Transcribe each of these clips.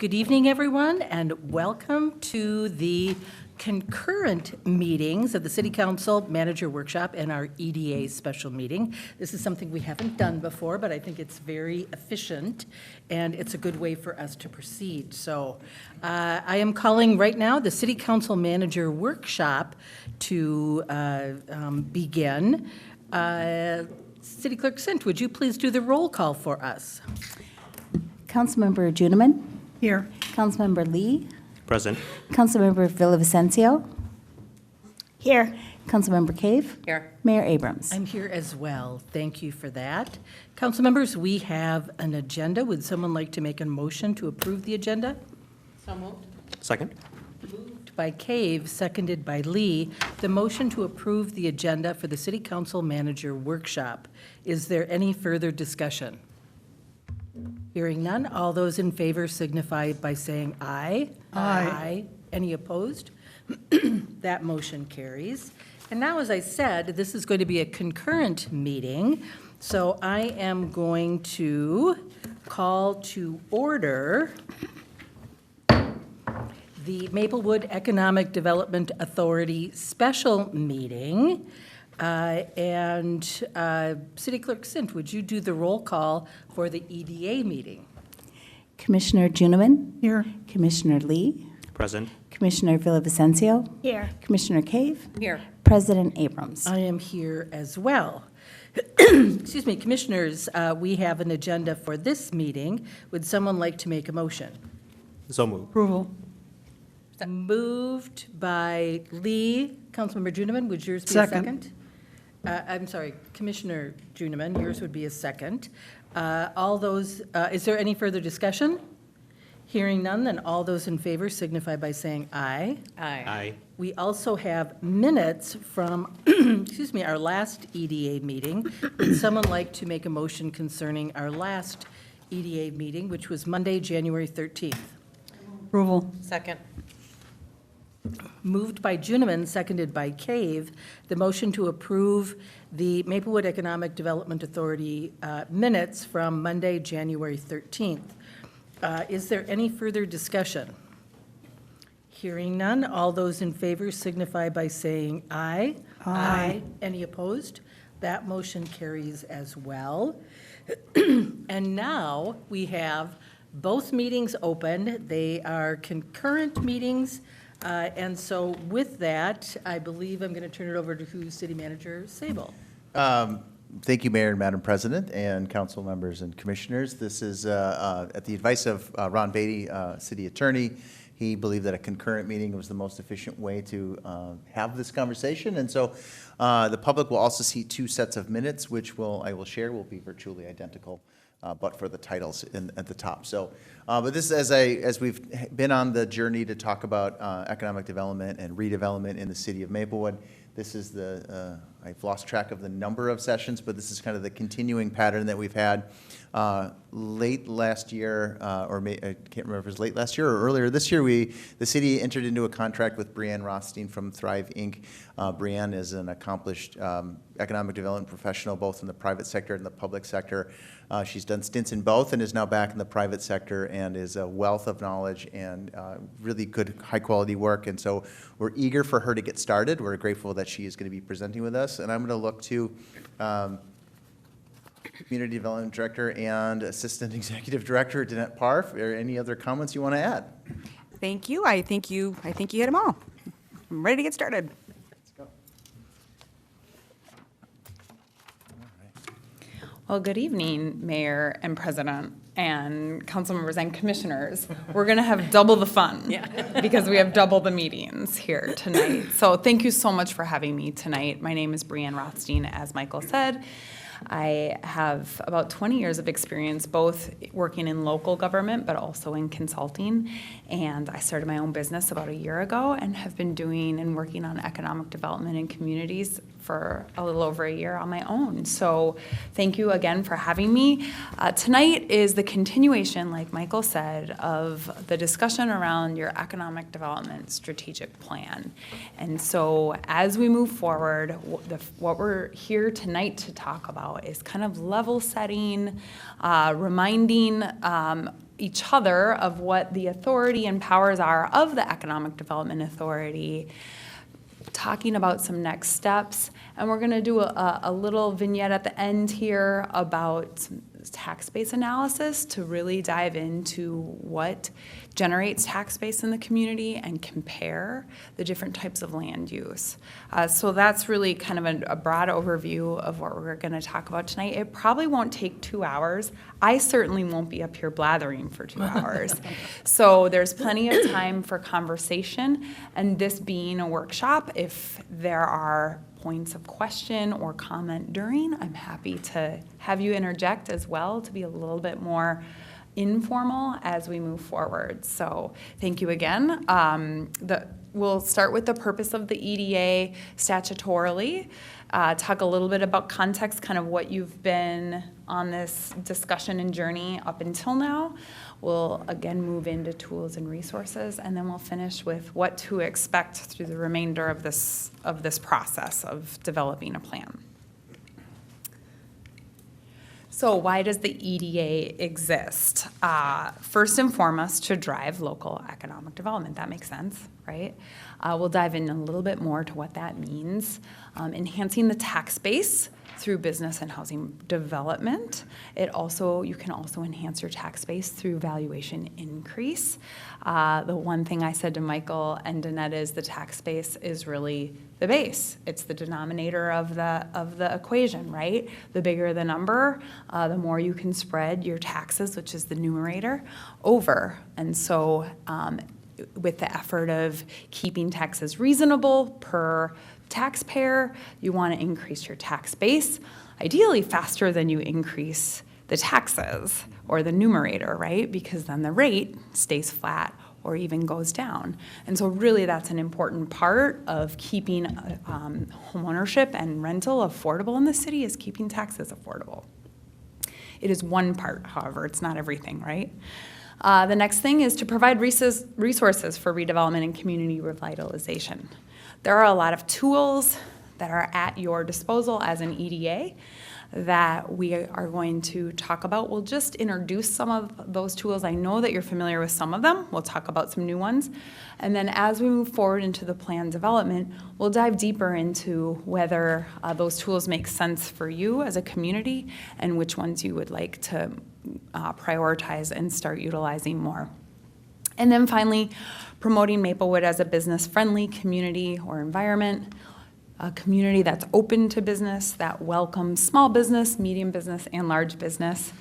Good evening, everyone, and welcome to the concurrent meetings of the City Council Manager Workshop and our EDA special meeting. This is something we haven't done before, but I think it's very efficient, and it's a good way for us to proceed. So I am calling right now the City Council Manager Workshop to begin. City Clerk Sint, would you please do the roll call for us? Councilmember Juniman. Here. Councilmember Lee. Present. Councilmember Villavicencio. Here. Councilmember Cave. Here. Mayor Abrams. I'm here as well. Thank you for that. Council members, we have an agenda. Would someone like to make a motion to approve the agenda? So moved. Second. Moved by Cave, seconded by Lee. The motion to approve the agenda for the City Council Manager Workshop. Is there any further discussion? Hearing none, all those in favor signify by saying aye. Aye. Any opposed? That motion carries. And now, as I said, this is going to be a concurrent meeting, so I am going to call to order the Maplewood Economic Development Authority special meeting. And City Clerk Sint, would you do the roll call for the EDA meeting? Commissioner Juniman. Here. Commissioner Lee. Present. Commissioner Villavicencio. Here. Commissioner Cave. Here. President Abrams. I am here as well. Excuse me, Commissioners, we have an agenda for this meeting. Would someone like to make a motion? So moved. Approval. Moved by Lee. Councilmember Juniman, would yours be a second? I'm sorry, Commissioner Juniman, yours would be a second. All those, is there any further discussion? Hearing none, then all those in favor signify by saying aye. Aye. We also have minutes from, excuse me, our last EDA meeting. Would someone like to make a motion concerning our last EDA meeting, which was Monday, January 13th? Approval. Second. Moved by Juniman, seconded by Cave, the motion to approve the Maplewood Economic Development Authority minutes from Monday, January 13th. Is there any further discussion? Hearing none, all those in favor signify by saying aye. Aye. Any opposed? That motion carries as well. And now we have both meetings open. They are concurrent meetings. And so with that, I believe I'm going to turn it over to City Manager Sable. Thank you, Mayor and Madam President, and council members and commissioners. This is at the advice of Ron Beatty, City Attorney. He believed that a concurrent meeting was the most efficient way to have this conversation. And so the public will also see two sets of minutes, which I will share will be virtually identical, but for the titles at the top. So, but this is as we've been on the journey to talk about economic development and redevelopment in the city of Maplewood. This is I've lost track of the number of sessions, but this is kind of the continuing pattern that we've had. Late last year, I can't remember if it was late last year or earlier this year, the city entered into a contract with Brianne Rothstein from Thrive, Inc. Brianne is an accomplished economic development professional, both in the private sector and the public sector. She's done stints in both and is now back in the private sector and is a wealth of knowledge and really good, high-quality work. And so we're eager for her to get started. We're grateful that she is going to be presenting with us. And I'm going to look to Community Development Director and Assistant Executive Director Danette Parf. Are there any other comments you want to add? Thank you. I think you hit them all. I'm ready to get started. Let's go. Well, good evening, Mayor and President and council members and commissioners. We're going to have double the fun because we have double the meetings here tonight. So thank you so much for having me tonight. My name is Brianne Rothstein, as Michael said. I have about 20 years of experience both working in local government but also in consulting, and I started my own business about a year ago and have been doing and working on economic development in communities for a little over a year on my own. So thank you again for having me. Tonight is the continuation, like Michael said, of the discussion around your economic development strategic plan. And so as we move forward, what we're here tonight to talk about is kind of level setting, reminding each other of what the authority and powers are of the Economic Development Authority, talking about some next steps, and we're going to do a little vignette at the end here about some tax base analysis to really dive into what generates tax base in the community and compare the different types of land use. So that's really kind of a broad overview of what we're going to talk about tonight. It probably won't take 2 hours. I certainly won't be up here blathering for 2 hours. So there's plenty of time for conversation, and this being a workshop, if there are points of question or comment during, I'm happy to have you interject as well to be a little bit more informal as we move forward. So thank you again. We'll start with the purpose of the EDA statutorily, talk a little bit about context, kind of what you've been on this discussion and journey up until now. We'll again move into tools and resources, and then we'll finish with what to expect through the remainder of this process of developing a plan. So why does the EDA exist? First and foremost, to drive local economic development. That makes sense, right? We'll dive in a little bit more to what that means. Enhancing the tax base through business and housing development. You can also enhance your tax base through valuation increase. The one thing I said to Michael and Danette is the tax base is really the base. It's the denominator of the equation, right? The bigger the number, the more you can spread your taxes, which is the numerator, over. And so with the effort of keeping taxes reasonable per taxpayer, you want to increase your tax base, ideally faster than you increase the taxes or the numerator, right? Because then the rate stays flat or even goes down. And so really that's an important part of keeping homeownership and rental affordable in the city, is keeping taxes affordable. It is one part, however, it's not everything, right? The next thing is to provide resources for redevelopment and community revitalization. There are a lot of tools that are at your disposal as an EDA that we are going to talk about. We'll just introduce some of those tools. I know that you're familiar with some of them. We'll talk about some new ones. And then as we move forward into the plan development, we'll dive deeper into whether those tools make sense for you as a community and which ones you would like to prioritize and start utilizing more. And then finally, promoting Maplewood as a business-friendly community or environment, a community that's open to business, that welcomes small business, medium business, and large business,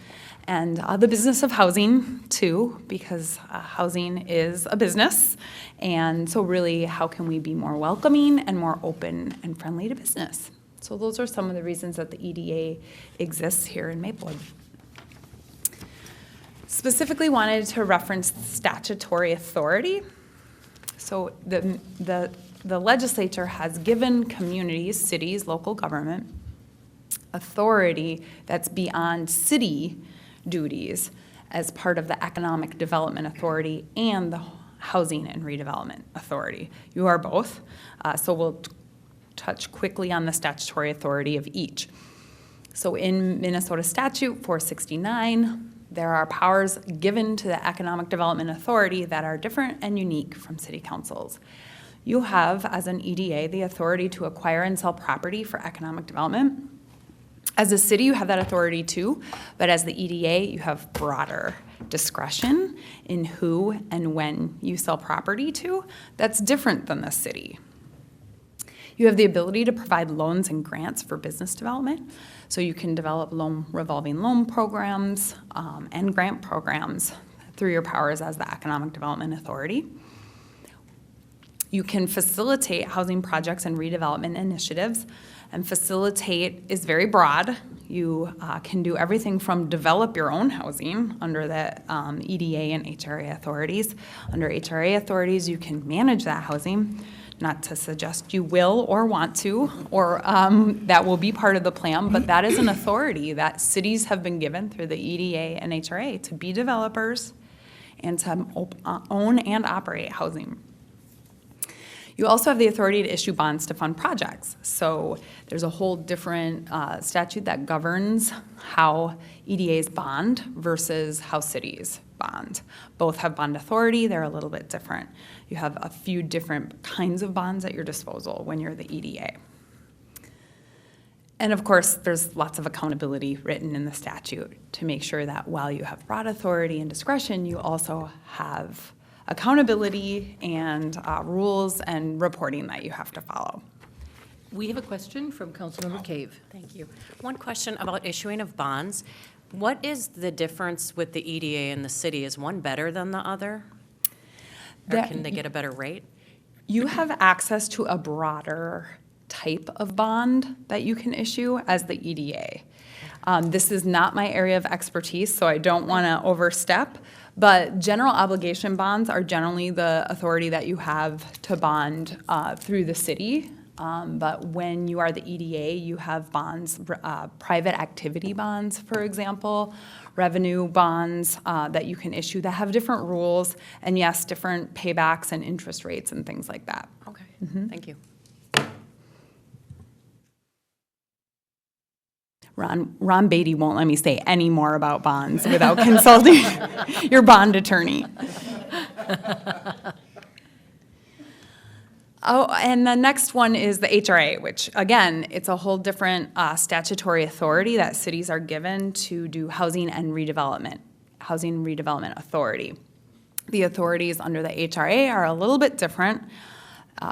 and the business of housing too, because housing is a business. And so really, how can we be more welcoming and more open and friendly to business? So those are some of the reasons that the EDA exists here in Maplewood. Specifically wanted to reference statutory authority. So the legislature has given communities, cities, local government, authority that's beyond city duties as part of the Economic Development Authority and the Housing and Redevelopment Authority. You are both, so we'll touch quickly on the statutory authority of each. So in Minnesota Statute 469, there are powers given to the Economic Development Authority that are different and unique from city councils. You have, as an EDA, the authority to acquire and sell property for economic development. As a city, you have that authority too, but as the EDA, you have broader discretion in who and when you sell property to. That's different than the city. You have the ability to provide loans and grants for business development. So you can develop revolving loan programs and grant programs through your powers as the Economic Development Authority. You can facilitate housing projects and redevelopment initiatives, and facilitate is very broad. You can do everything from develop your own housing under the EDA and HRA authorities. Under HRA authorities, you can manage that housing. Not to suggest you will or want to, or that will be part of the plan, but that is an authority that cities have been given through the EDA and HRA to be developers and to own and operate housing. You also have the authority to issue bonds to fund projects. So there's a whole different statute that governs how EDAs bond versus how cities bond. Both have bond authority. They're a little bit different. You have a few different kinds of bonds at your disposal when you're the EDA. And of course, there's lots of accountability written in the statute to make sure that while you have broad authority and discretion, you also have accountability and rules and reporting that you have to follow. We have a question from Councilmember Cave. Thank you. One question about issuing of bonds. What is the difference with the EDA and the city? Is one better than the other? Or That- can they get a better rate? You have access to a broader type of bond that you can issue as the EDA. This is not my area of expertise, so I don't want to overstep, but general obligation bonds are generally the authority that you have to bond through the city. But when you are the EDA, you have bonds, private activity bonds, for example, revenue bonds that you can issue that have different rules, and yes, different paybacks and interest rates and things like that. Okay, thank you. Ron Beatty won't let me say any more about bonds without consulting your bond attorney. Oh, and the next one is the HRA, which again, it's a whole different statutory authority that cities are given to do housing redevelopment authority. The authorities under the HRA are a little bit different,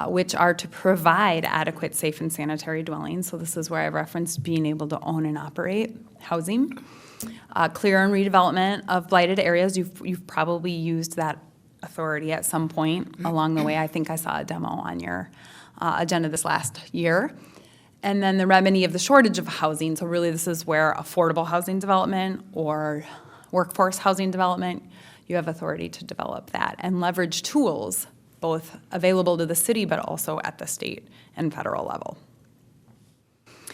which are to provide adequate, safe, and sanitary dwellings. So this is where I referenced being able to own and operate housing. Clear and redevelopment of blighted areas. You've probably used that authority at some point along the way. I think I saw a demo on your agenda this last year. And then the remedy of the shortage of housing. So really this is where affordable housing development or workforce housing development, you have authority to develop that and leverage tools both available to the city but also at the state and federal level.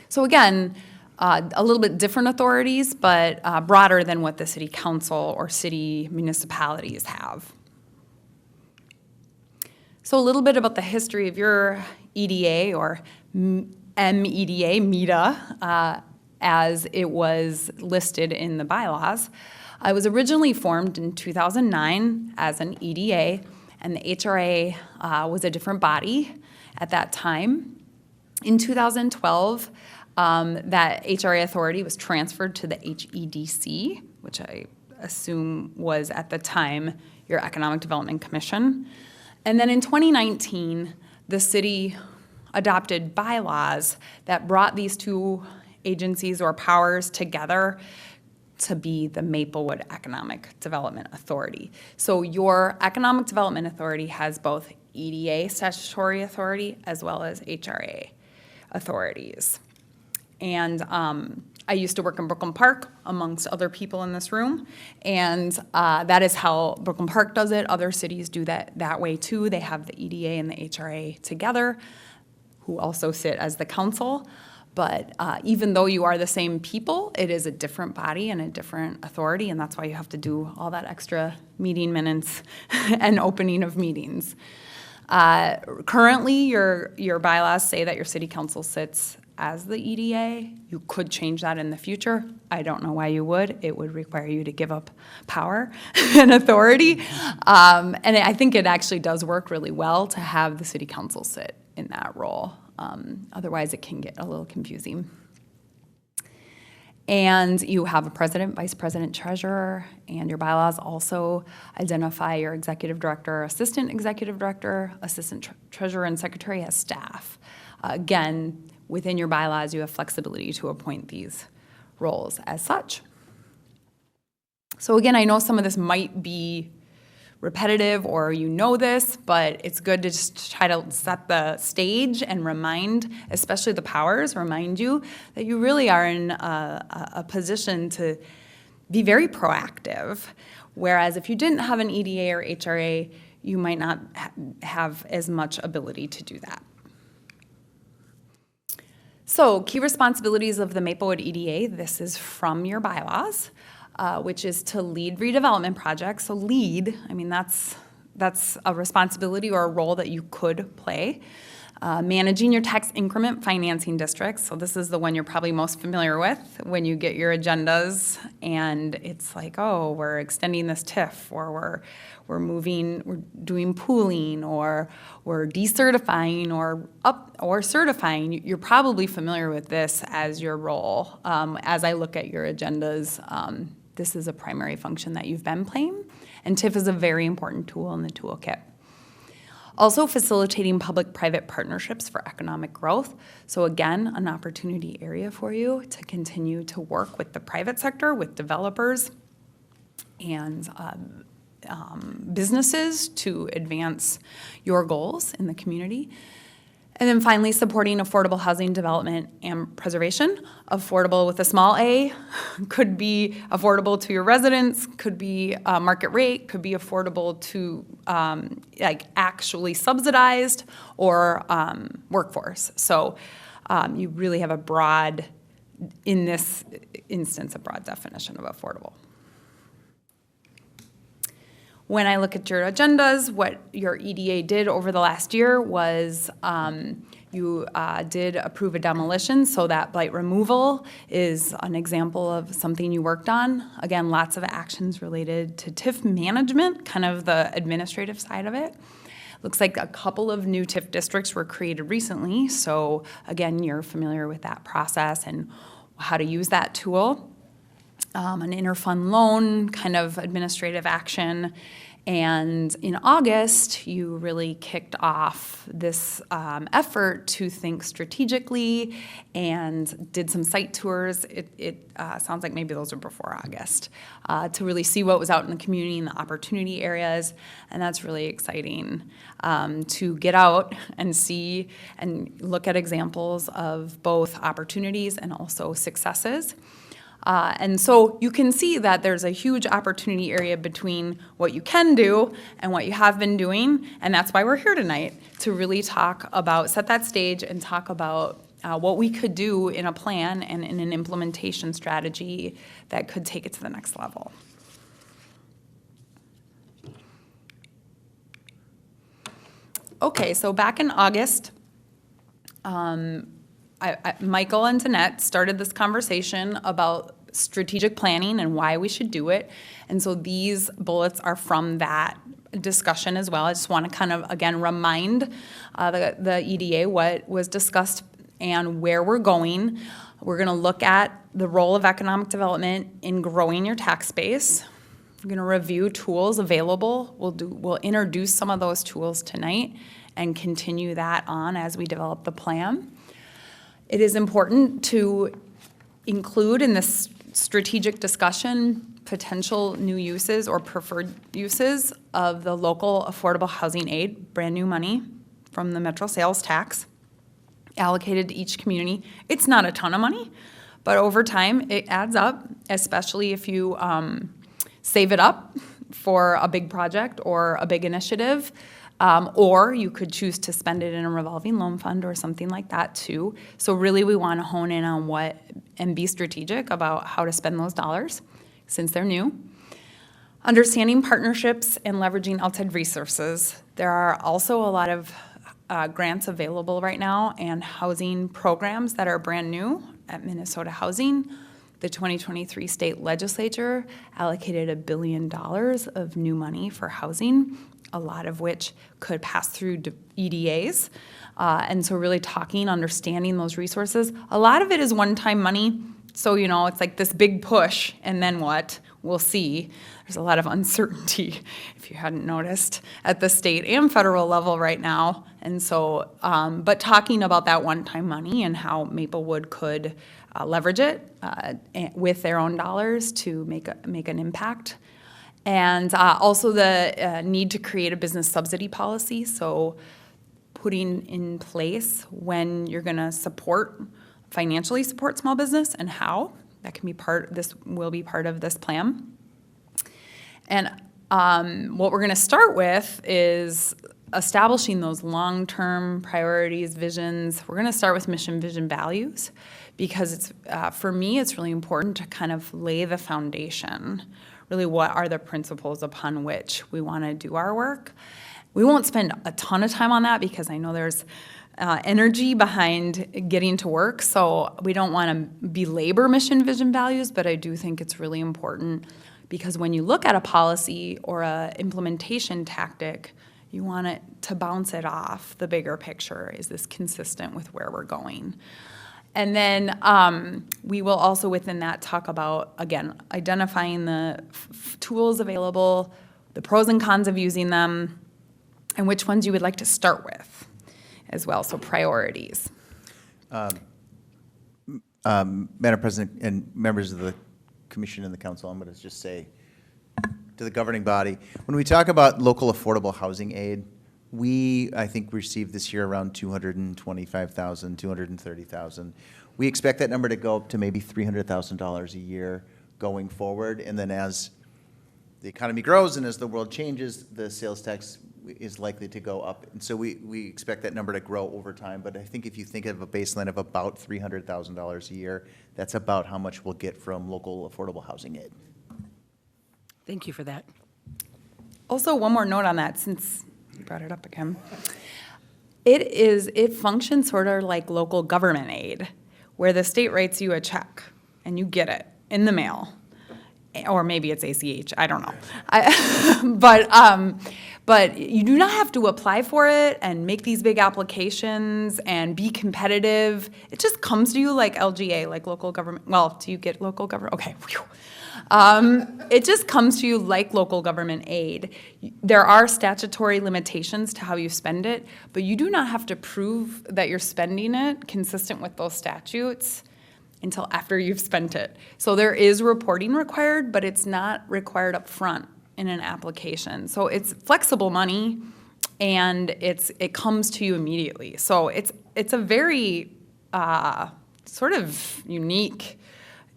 So again, a little bit different authorities, but broader than what the city council or city municipalities have. So a little bit about the history of your EDA or MEDA, as it was listed in the bylaws. I was originally formed in 2009 as an EDA, and the HRA was a different body at that time. In 2012, that HRA authority was transferred to the HEDC, which I assume was at the time your Economic Development Commission. And then in 2019, the city adopted bylaws that brought these two agencies or powers together to be the Maplewood Economic Development Authority. So your Economic Development Authority has both EDA statutory authority as well as HRA authorities. And I used to work in Brooklyn Park amongst other people in this room, and that is how Brooklyn Park does it. Other cities do that way too. They have the EDA and the HRA together, who also sit as the council. But even though you are the same people, it is a different body and a different authority, and that's why you have to do all that extra meeting minutes and opening of meetings. Currently, your bylaws say that your city council sits as the EDA. You could change that in the future. I don't know why you would. It would require you to give up power and authority. And I think it actually does work really well to have the city council sit in that role. Otherwise, it can get a little confusing. And you have a president, vice president, treasurer, and your bylaws also identify your executive director, assistant treasurer, and secretary as staff. Again, within your bylaws, you have flexibility to appoint these roles as such. So again, I know some of this might be repetitive or you know this, but it's good to just try to set the stage and remind, especially the powers, remind you that you really are in a position to be very proactive. Whereas if you didn't have an EDA or HRA, you might not have as much ability to do that. So key responsibilities of the Maplewood EDA, this is from your bylaws, which is to lead redevelopment projects. So lead, I mean, that's a responsibility or a role that you could play. Managing your tax increment financing districts. So this is the one you're probably most familiar with when you get your agendas and it's like, oh, we're extending this TIF, or we're doing pooling, or we're decertifying or certifying. You're probably familiar with this as your role. As I look at your agendas, this is a primary function that you've been playing, and TIF is a very important tool in the toolkit. Also facilitating public-private partnerships for economic growth. So again, an opportunity area for you to continue to work with the private sector, with developers and businesses to advance your goals in the community. And then finally, supporting affordable housing development and preservation. Affordable with a small a could be affordable to your residents, could be market rate, could be affordable to like actually subsidized or workforce. So you really have in this instance, a broad definition of affordable. When I look at your agendas, what your EDA did over the last year was you did approve a demolition, so that blight removal is an example of something you worked on. Again, lots of actions related to TIF management, kind of the administrative side of it. Looks like a couple of new TIF districts were created recently, so again, you're familiar with that process and how to use that tool. An interfund loan kind of administrative action. And in August, you really kicked off this effort to think strategically and did some site tours. It sounds like maybe those were before August, to really see what was out in the community and the opportunity areas. And that's really exciting to get out and see and look at examples of both opportunities and also successes. And so you can see that there's a huge opportunity area between what you can do and what you have been doing, and that's why we're here tonight, to really set that stage and talk about what we could do in a plan and in an implementation strategy that could take it to the next level. Okay, so back in August, Michael and Danette started this conversation about strategic planning and why we should do it. And so these bullets are from that discussion as well. I just want to kind of, again, remind the EDA what was discussed and where we're going. We're going to look at the role of economic development in growing your tax base. We're going to review tools available. We'll introduce some of those tools tonight and continue that on as we develop the plan. It is important to include in this strategic discussion potential new uses or preferred uses of the local affordable housing aid, brand new money from the Metro sales tax allocated to each community. It's not a ton of money, but over time it adds up, especially if you save it up for a big project or a big initiative. Or you could choose to spend it in a revolving loan fund or something like that too. So really we want to hone in on and be strategic about how to spend those dollars since they're new. Understanding partnerships and leveraging outside resources. There are also a lot of grants available right now and housing programs that are brand new at Minnesota Housing. The 2023 state legislature allocated $1 billion of new money for housing, a lot of which could pass through EDAs. And so really understanding those resources. A lot of it is one-time money. So, it's like this big push, and then what? We'll see. There's a lot of uncertainty, if you hadn't noticed, at the state and federal level right now. And so, but talking about that one-time money and how Maplewood could leverage it with their own dollars to make an impact. And also the need to create a business subsidy policy, so putting in place when you're going to financially support small business and how. That can be will be part of this plan. And what we're going to start with is establishing those long-term priorities, visions. We're going to start with mission, vision, values, because for me, it's really important to kind of lay the foundation. Really, what are the principles upon which we want to do our work? We won't spend a ton of time on that because I know there's energy behind getting to work. So we don't want to belabor mission, vision, values, but I do think it's really important because when you look at a policy or a implementation tactic, you want it to bounce it off the bigger picture. Is this consistent with where we're going? And then we will also within that talk about, again, identifying the tools available, the pros and cons of using them, and which ones you would like to start with as well, so priorities. Madam President and members of the commission and the council, I'm going to just say to the governing body, when we talk about local affordable housing aid, we, I think, received this year around $225,000, $230,000. We expect that number to go up to maybe $300,000 a year going forward. And then as the economy grows and as the world changes, the sales tax is likely to go up. And so we expect that number to grow over time. But I think if you think of a baseline of about $300,000 a year, that's about how much we'll get from local affordable housing aid. Thank you for that. Also, one more note on that, since you brought it up again. It functions sort of like local government aid, where the state writes you a check and you get it in the mail. Or maybe it's ACH, I don't know. But you do not have to apply for it and make these big applications and be competitive. It just comes to you like LGA, like local government. Well, do you get local government? Okay. Whew. It just comes to you like local government aid. There are statutory limitations to how you spend it, but you do not have to prove that you're spending it consistent with those statutes until after you've spent it. So there is reporting required, but it's not required up front in an application. So it's flexible money, and it comes to you immediately. So it's a very sort of unique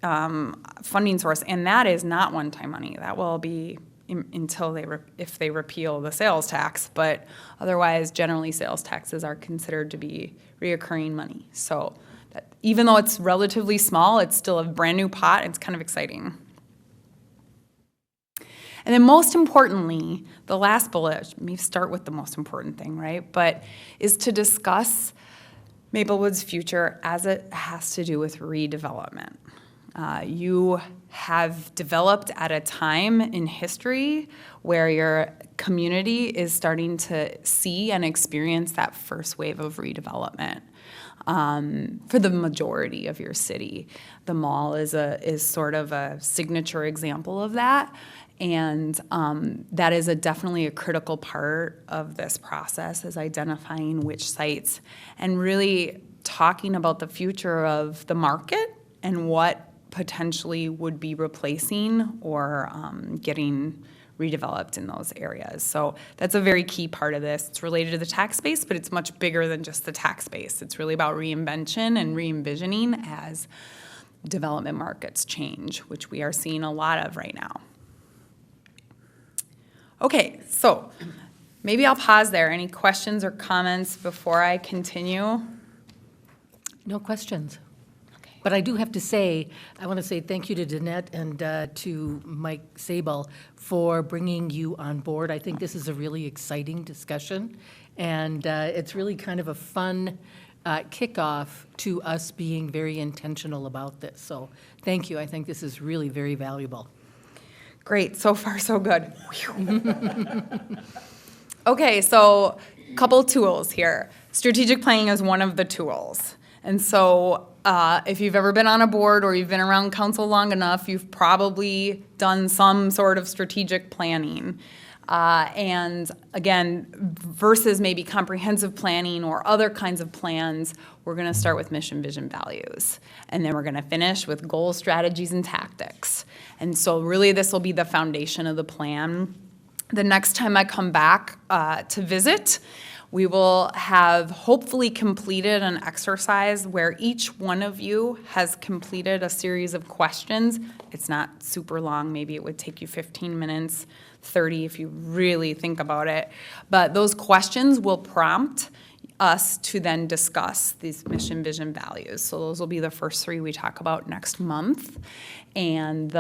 funding source, and that is not one-time money. That will be until if they repeal the sales tax, but otherwise, generally, sales taxes are considered to be reoccurring money. So even though it's relatively small, it's still a brand new pot. It's kind of exciting. And then most importantly, the last bullet, let me start with the most important thing, right? But is to discuss Maplewood's future as it has to do with redevelopment. You have developed at a time in history where your community is starting to see and experience that first wave of redevelopment. For the majority of your city, the mall is sort of a signature example of that, and that is definitely a critical part of this process, is identifying which sites and really talking about the future of the market and what potentially would be replacing or getting redeveloped in those areas. So that's a very key part of this. It's related to the tax base, but it's much bigger than just the tax base. It's really about reinvention and re-envisioning as development markets change, which we are seeing a lot of right now. Okay, so maybe I'll pause there. Any questions or comments before I continue? No questions. But I do have to say, I want to say thank you to Danette and to Mike Sable for bringing you on board. I think this is a really exciting discussion, and it's really kind of a fun kickoff to us being very intentional about this. So thank you. I think this is really very valuable. Great. So far, so good. Okay, so a couple tools here. Strategic planning is one of the tools. And so if you've ever been on a board or you've been around council long enough, you've probably done some sort of strategic planning. And again, versus maybe comprehensive planning or other kinds of plans, we're going to start with mission, vision, values. And then we're going to finish with goals, strategies, and tactics. And so really this will be the foundation of the plan. The next time I come back to visit, we will have hopefully completed an exercise where each one of you has completed a series of questions. It's not super long. Maybe it would take you 15 minutes, 30 if you really think about it. But those questions will prompt us to then discuss these mission, vision, values. So those will be the first three we talk about next month. And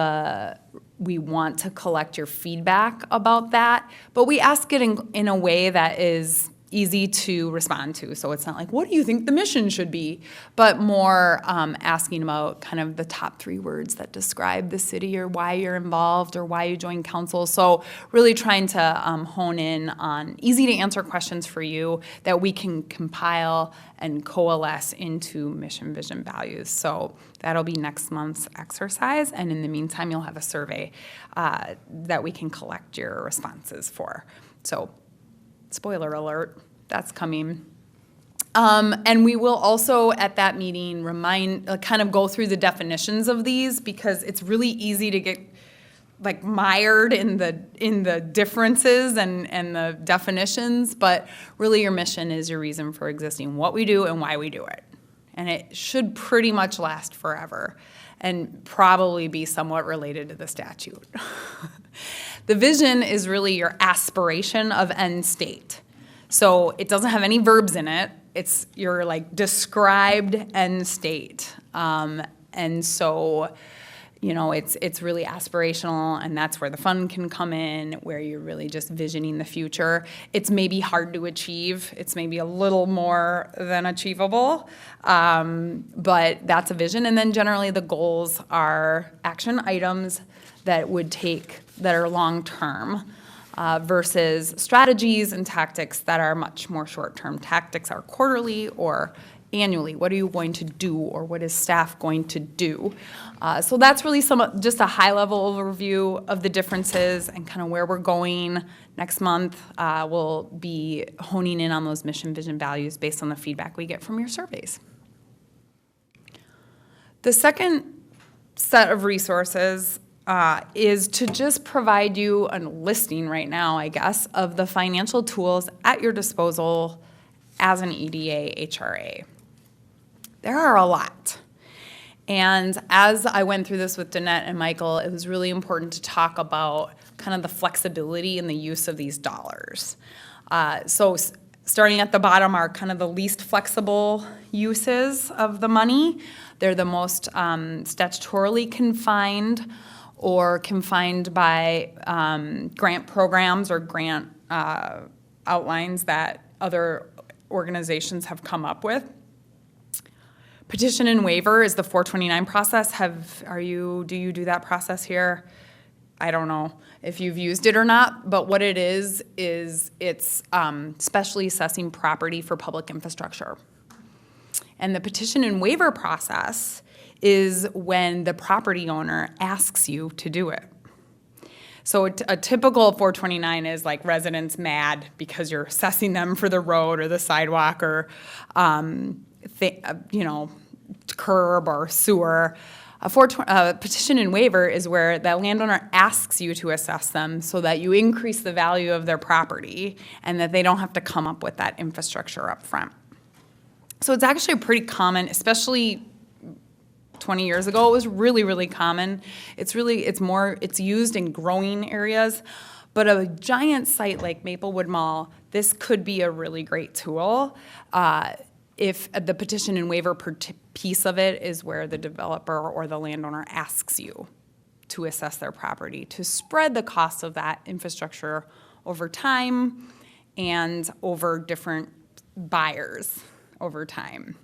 we want to collect your feedback about that. But we ask it in a way that is easy to respond to. So it's not like, what do you think the mission should be? But more asking about kind of the top 3 words that describe the city or why you're involved or why you joined council. So really trying to hone in on easy to answer questions for you that we can compile and coalesce into mission, vision, values. So that'll be next month's exercise. And in the meantime, you'll have a survey that we can collect your responses for. So spoiler alert, that's coming. And we will also at that meeting kind of go through the definitions of these, because it's really easy to get like mired in the differences and the definitions, but really your mission is your reason for existing, what we do and why we do it. And it should pretty much last forever and probably be somewhat related to the statute. The vision is really your aspiration of end state. So it doesn't have any verbs in it. It's your like described end state. And so, you know, it's really aspirational, and that's where the fun can come in, where you're really just visioning the future. It's maybe hard to achieve. It's maybe a little more than achievable, but that's a vision. And then generally the goals are action items that are long-term versus strategies and tactics that are much more short-term. Tactics are quarterly or annually. What are you going to do, or what is staff going to do? So that's really just a high-level overview of the differences and kind of where we're going. Next month, we'll be honing in on those mission, vision, values based on the feedback we get from your surveys. The second set of resources is to just provide you a listing right now, I guess, of the financial tools at your disposal as an EDA HRA. There are a lot. And as I went through this with Danette and Michael, it was really important to talk about kind of the flexibility in the use of these dollars. So starting at the bottom are kind of the least flexible uses of the money. They're the most statutorily confined or confined by grant programs or grant outlines that other organizations have come up with. Petition and waiver is the 429 process. Do you do that process here? I don't know if you've used it or not, but what it is it's specially assessing property for public infrastructure. And the petition and waiver process is when the property owner asks you to do it. So a typical 429 is like residents mad because you're assessing them for the road or the sidewalk or, curb or sewer. A petition and waiver is where the landowner asks you to assess them so that you increase the value of their property and that they don't have to come up with that infrastructure up front. So it's actually pretty common, especially 20 years ago, it was really, really common. It's used in growing areas, but a giant site like Maplewood Mall, this could be a really great tool. If the petition and waiver piece of it is where the developer or the landowner asks you to assess their property, to spread the cost of that infrastructure over time and over different buyers over time.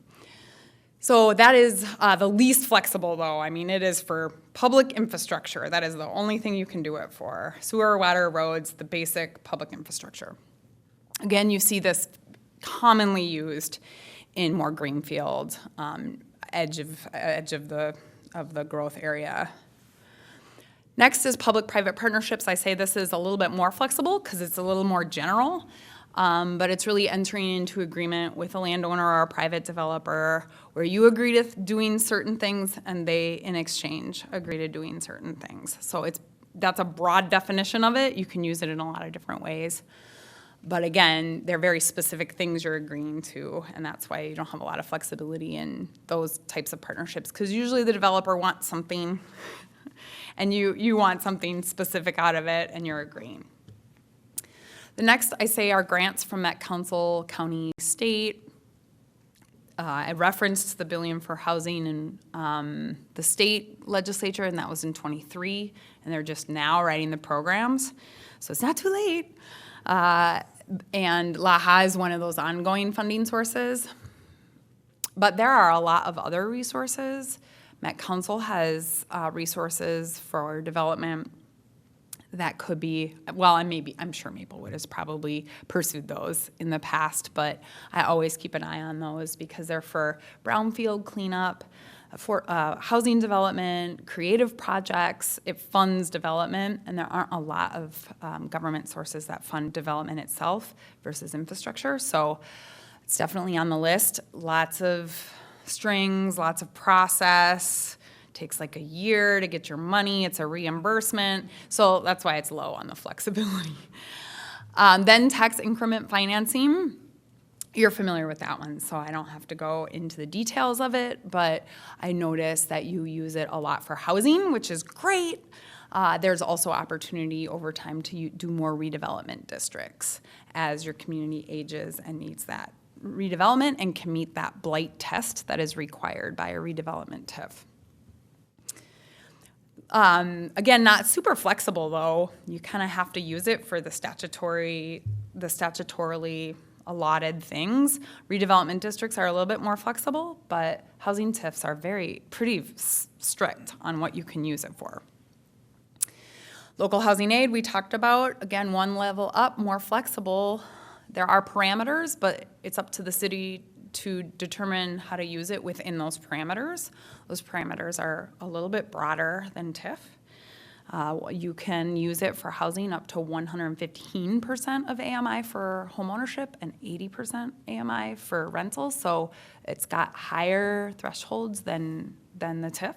So that is the least flexible, though. I mean, it is for public infrastructure. That is the only thing you can do it for. Sewer, water, roads, the basic public infrastructure. Again, you see this commonly used in more greenfield, edge of the growth area. Next is public-private partnerships. I say this is a little bit more flexible because it's a little more general. But it's really entering into agreement with a landowner or a private developer where you agree to doing certain things and they, in exchange, agree to doing certain things. So that's a broad definition of it. You can use it in a lot of different ways. But again, they're very specific things you're agreeing to, and that's why you don't have a lot of flexibility in those types of partnerships, because usually the developer wants something and you want something specific out of it and you're agreeing. The next, I say, are grants from Met Council, county, state. I referenced the $1 billion for housing in the state legislature, and that was in '23, and they're just now writing the programs, so it's not too late. And LAHA is one of those ongoing funding sources. But there are a lot of other resources. Met Council has resources for development that could be, well, I'm sure Maplewood has probably pursued those in the past, but I always keep an eye on those because they're for brownfield cleanup, for housing development, creative projects. It funds development, and there aren't a lot of government sources that fund development itself versus infrastructure. So it's definitely on the list. Lots of strings, lots of process. Takes like a year to get your money. It's a reimbursement. So that's why it's low on the flexibility. Then tax increment financing. You're familiar with that one, so I don't have to go into the details of it, but I noticed that you use it a lot for housing, which is great. There's also opportunity over time to do more redevelopment districts as your community ages and needs that redevelopment and can meet that blight test that is required by a redevelopment TIF. Again, not super flexible though. You kind of have to use it for the statutorily allotted things. Redevelopment districts are a little bit more flexible, but housing TIFs are pretty strict on what you can use it for. Local housing aid we talked about, again, one level up, more flexible. There are parameters, but it's up to the city to determine how to use it within those parameters. Those parameters are a little bit broader than TIF. You can use it for housing up to 115% of AMI for homeownership and 80% AMI for rentals. So it's got higher thresholds than the TIF.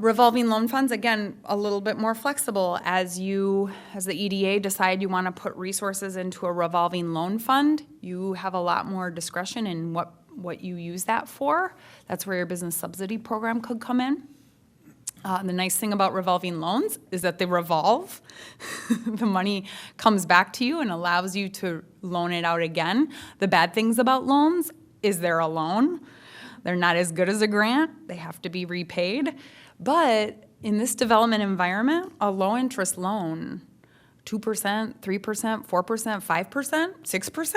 Revolving loan funds, again, a little bit more flexible. As the EDA decide you want to put resources into a revolving loan fund, you have a lot more discretion in what you use that for. That's where your business subsidy program could come in. The nice thing about revolving loans is that they revolve. The money comes back to you and allows you to loan it out again. The bad things about loans is they're a loan. They're not as good as a grant. They have to be repaid. But in this development environment, a low-interest loan, 2%, 3%, 4%, 5%, 6%,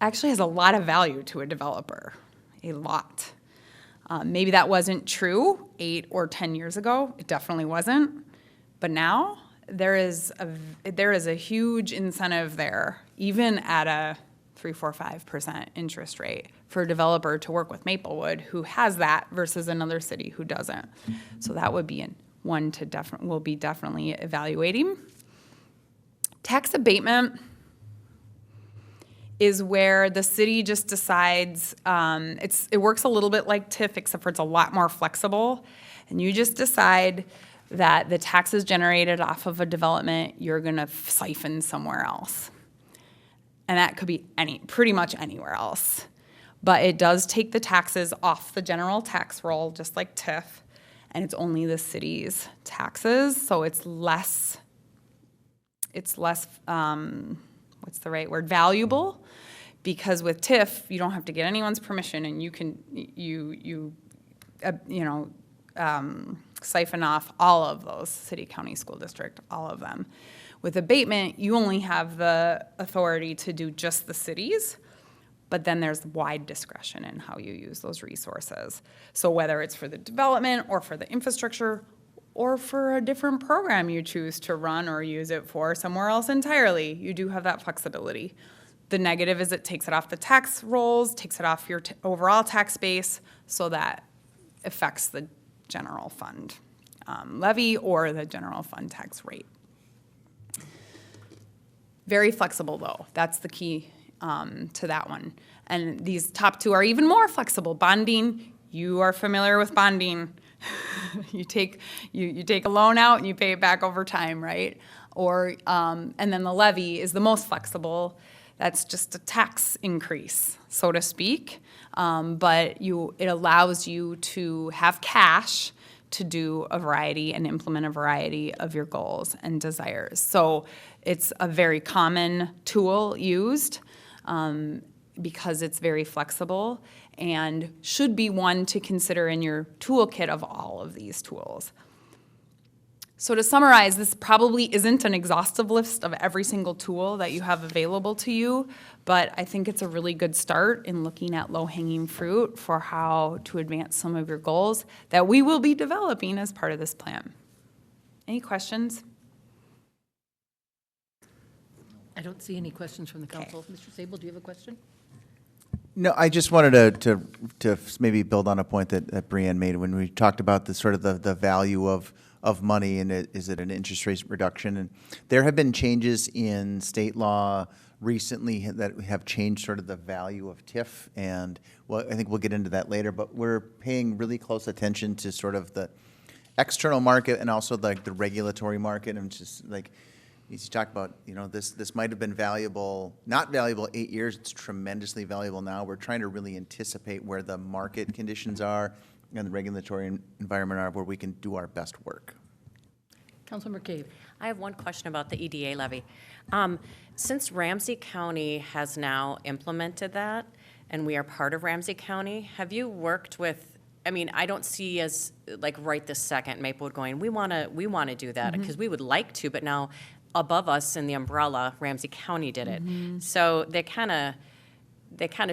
actually has a lot of value to a developer, a lot. Maybe that wasn't true 8 or 10 years ago. It definitely wasn't. But now there is a huge incentive there, even at a 3, 4, 5% interest rate for a developer to work with Maplewood who has that versus another city who doesn't. So that would be one we'll be definitely evaluating. Tax abatement is where the city just decides, it works a little bit like TIF, except for it's a lot more flexible. And you just decide that the taxes generated off of a development, you're gonna siphon somewhere else. And that could be pretty much anywhere else. But it does take the taxes off the general tax roll, just like TIF, and it's only the city's taxes, so it's less, what's the right word, valuable, because with TIF, you don't have to get anyone's permission, and you can, siphon off all of those, city, county, school district, all of them. With abatement, you only have the authority to do just the cities, but then there's wide discretion in how you use those resources. So whether it's for the development or for the infrastructure or for a different program you choose to run or use it for somewhere else entirely, you do have that flexibility. The negative is it takes it off the tax rolls, takes it off your overall tax base, so that affects the general fund levy or the general fund tax rate. Very flexible though, that's the key to that one. And these top two are even more flexible. Bonding, you are familiar with bonding. You take a loan out and you pay it back over time, right? Or and then the levy is the most flexible. That's just a tax increase, so to speak. But it allows you to have cash to do a variety and implement a variety of your goals and desires. So it's a very common tool used because it's very flexible and should be one to consider in your toolkit of all of these tools. So to summarize, this probably isn't an exhaustive list of every single tool that you have available to you, but I think it's a really good start in looking at low-hanging fruit for how to advance some of your goals that we will be developing as part of this plan. Any questions? I don't see any questions from the council. Mr. Sable, do you have a question? No, I just wanted to maybe build on a point that Brianne made when we talked about the sort of the value of money and is it an interest rate reduction? And there have been changes in state law recently that have changed sort of the value of TIF, and well, I think we'll get into that later, but we're paying really close attention to sort of the external market and also like the regulatory market, and just like, you talk about, you know, this might have been valuable, not valuable 8 years, it's tremendously valuable now. We're trying to really anticipate where the market conditions are and the regulatory environment are, where we can do our best work. Councilmember Cave. I have one question about the EDA levy. Since Ramsey County has now implemented that, and we are part of Ramsey County, have you worked with, I mean, I don't see as, like, right this second, Maplewood going, we want to do that, because we would like to, but now above us in the umbrella, Ramsey County did it. So they kind of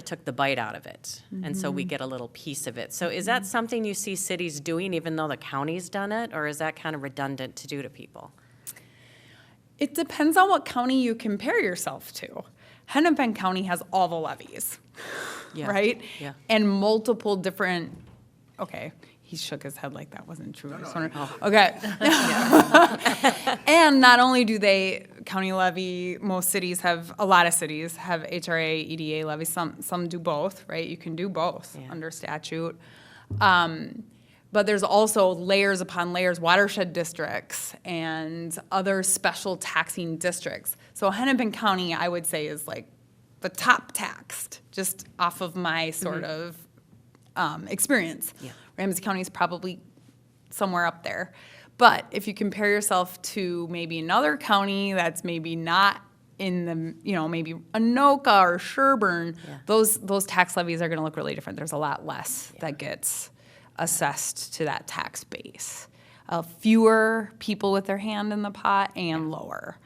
took the bite out of it, and so we get a little piece of it. So is that something you see cities doing, even though the county's done it, or is that kind of redundant to do to people? It depends on what county you compare yourself to. Hennepin County has all the levies, Yeah. right? Yeah. And multiple different, okay, he shook his head like that wasn't true. I just wondered. Okay. And not only do they county levy, most cities have, a lot of cities have HRA, EDA levies. Some do both, right? You can do both under statute. But there's also layers upon layers, watershed districts and other special taxing districts. So Hennepin County, I would say, is like the top taxed, just off of my sort of experience. Yeah. Ramsey County is probably somewhere up there. But if you compare yourself to maybe another county that's maybe not in the, you know, maybe Anoka or Sherburne, those tax levies are going to look really different. There's a lot less that gets assessed to that tax base. Fewer people with their hand in the pot and lower.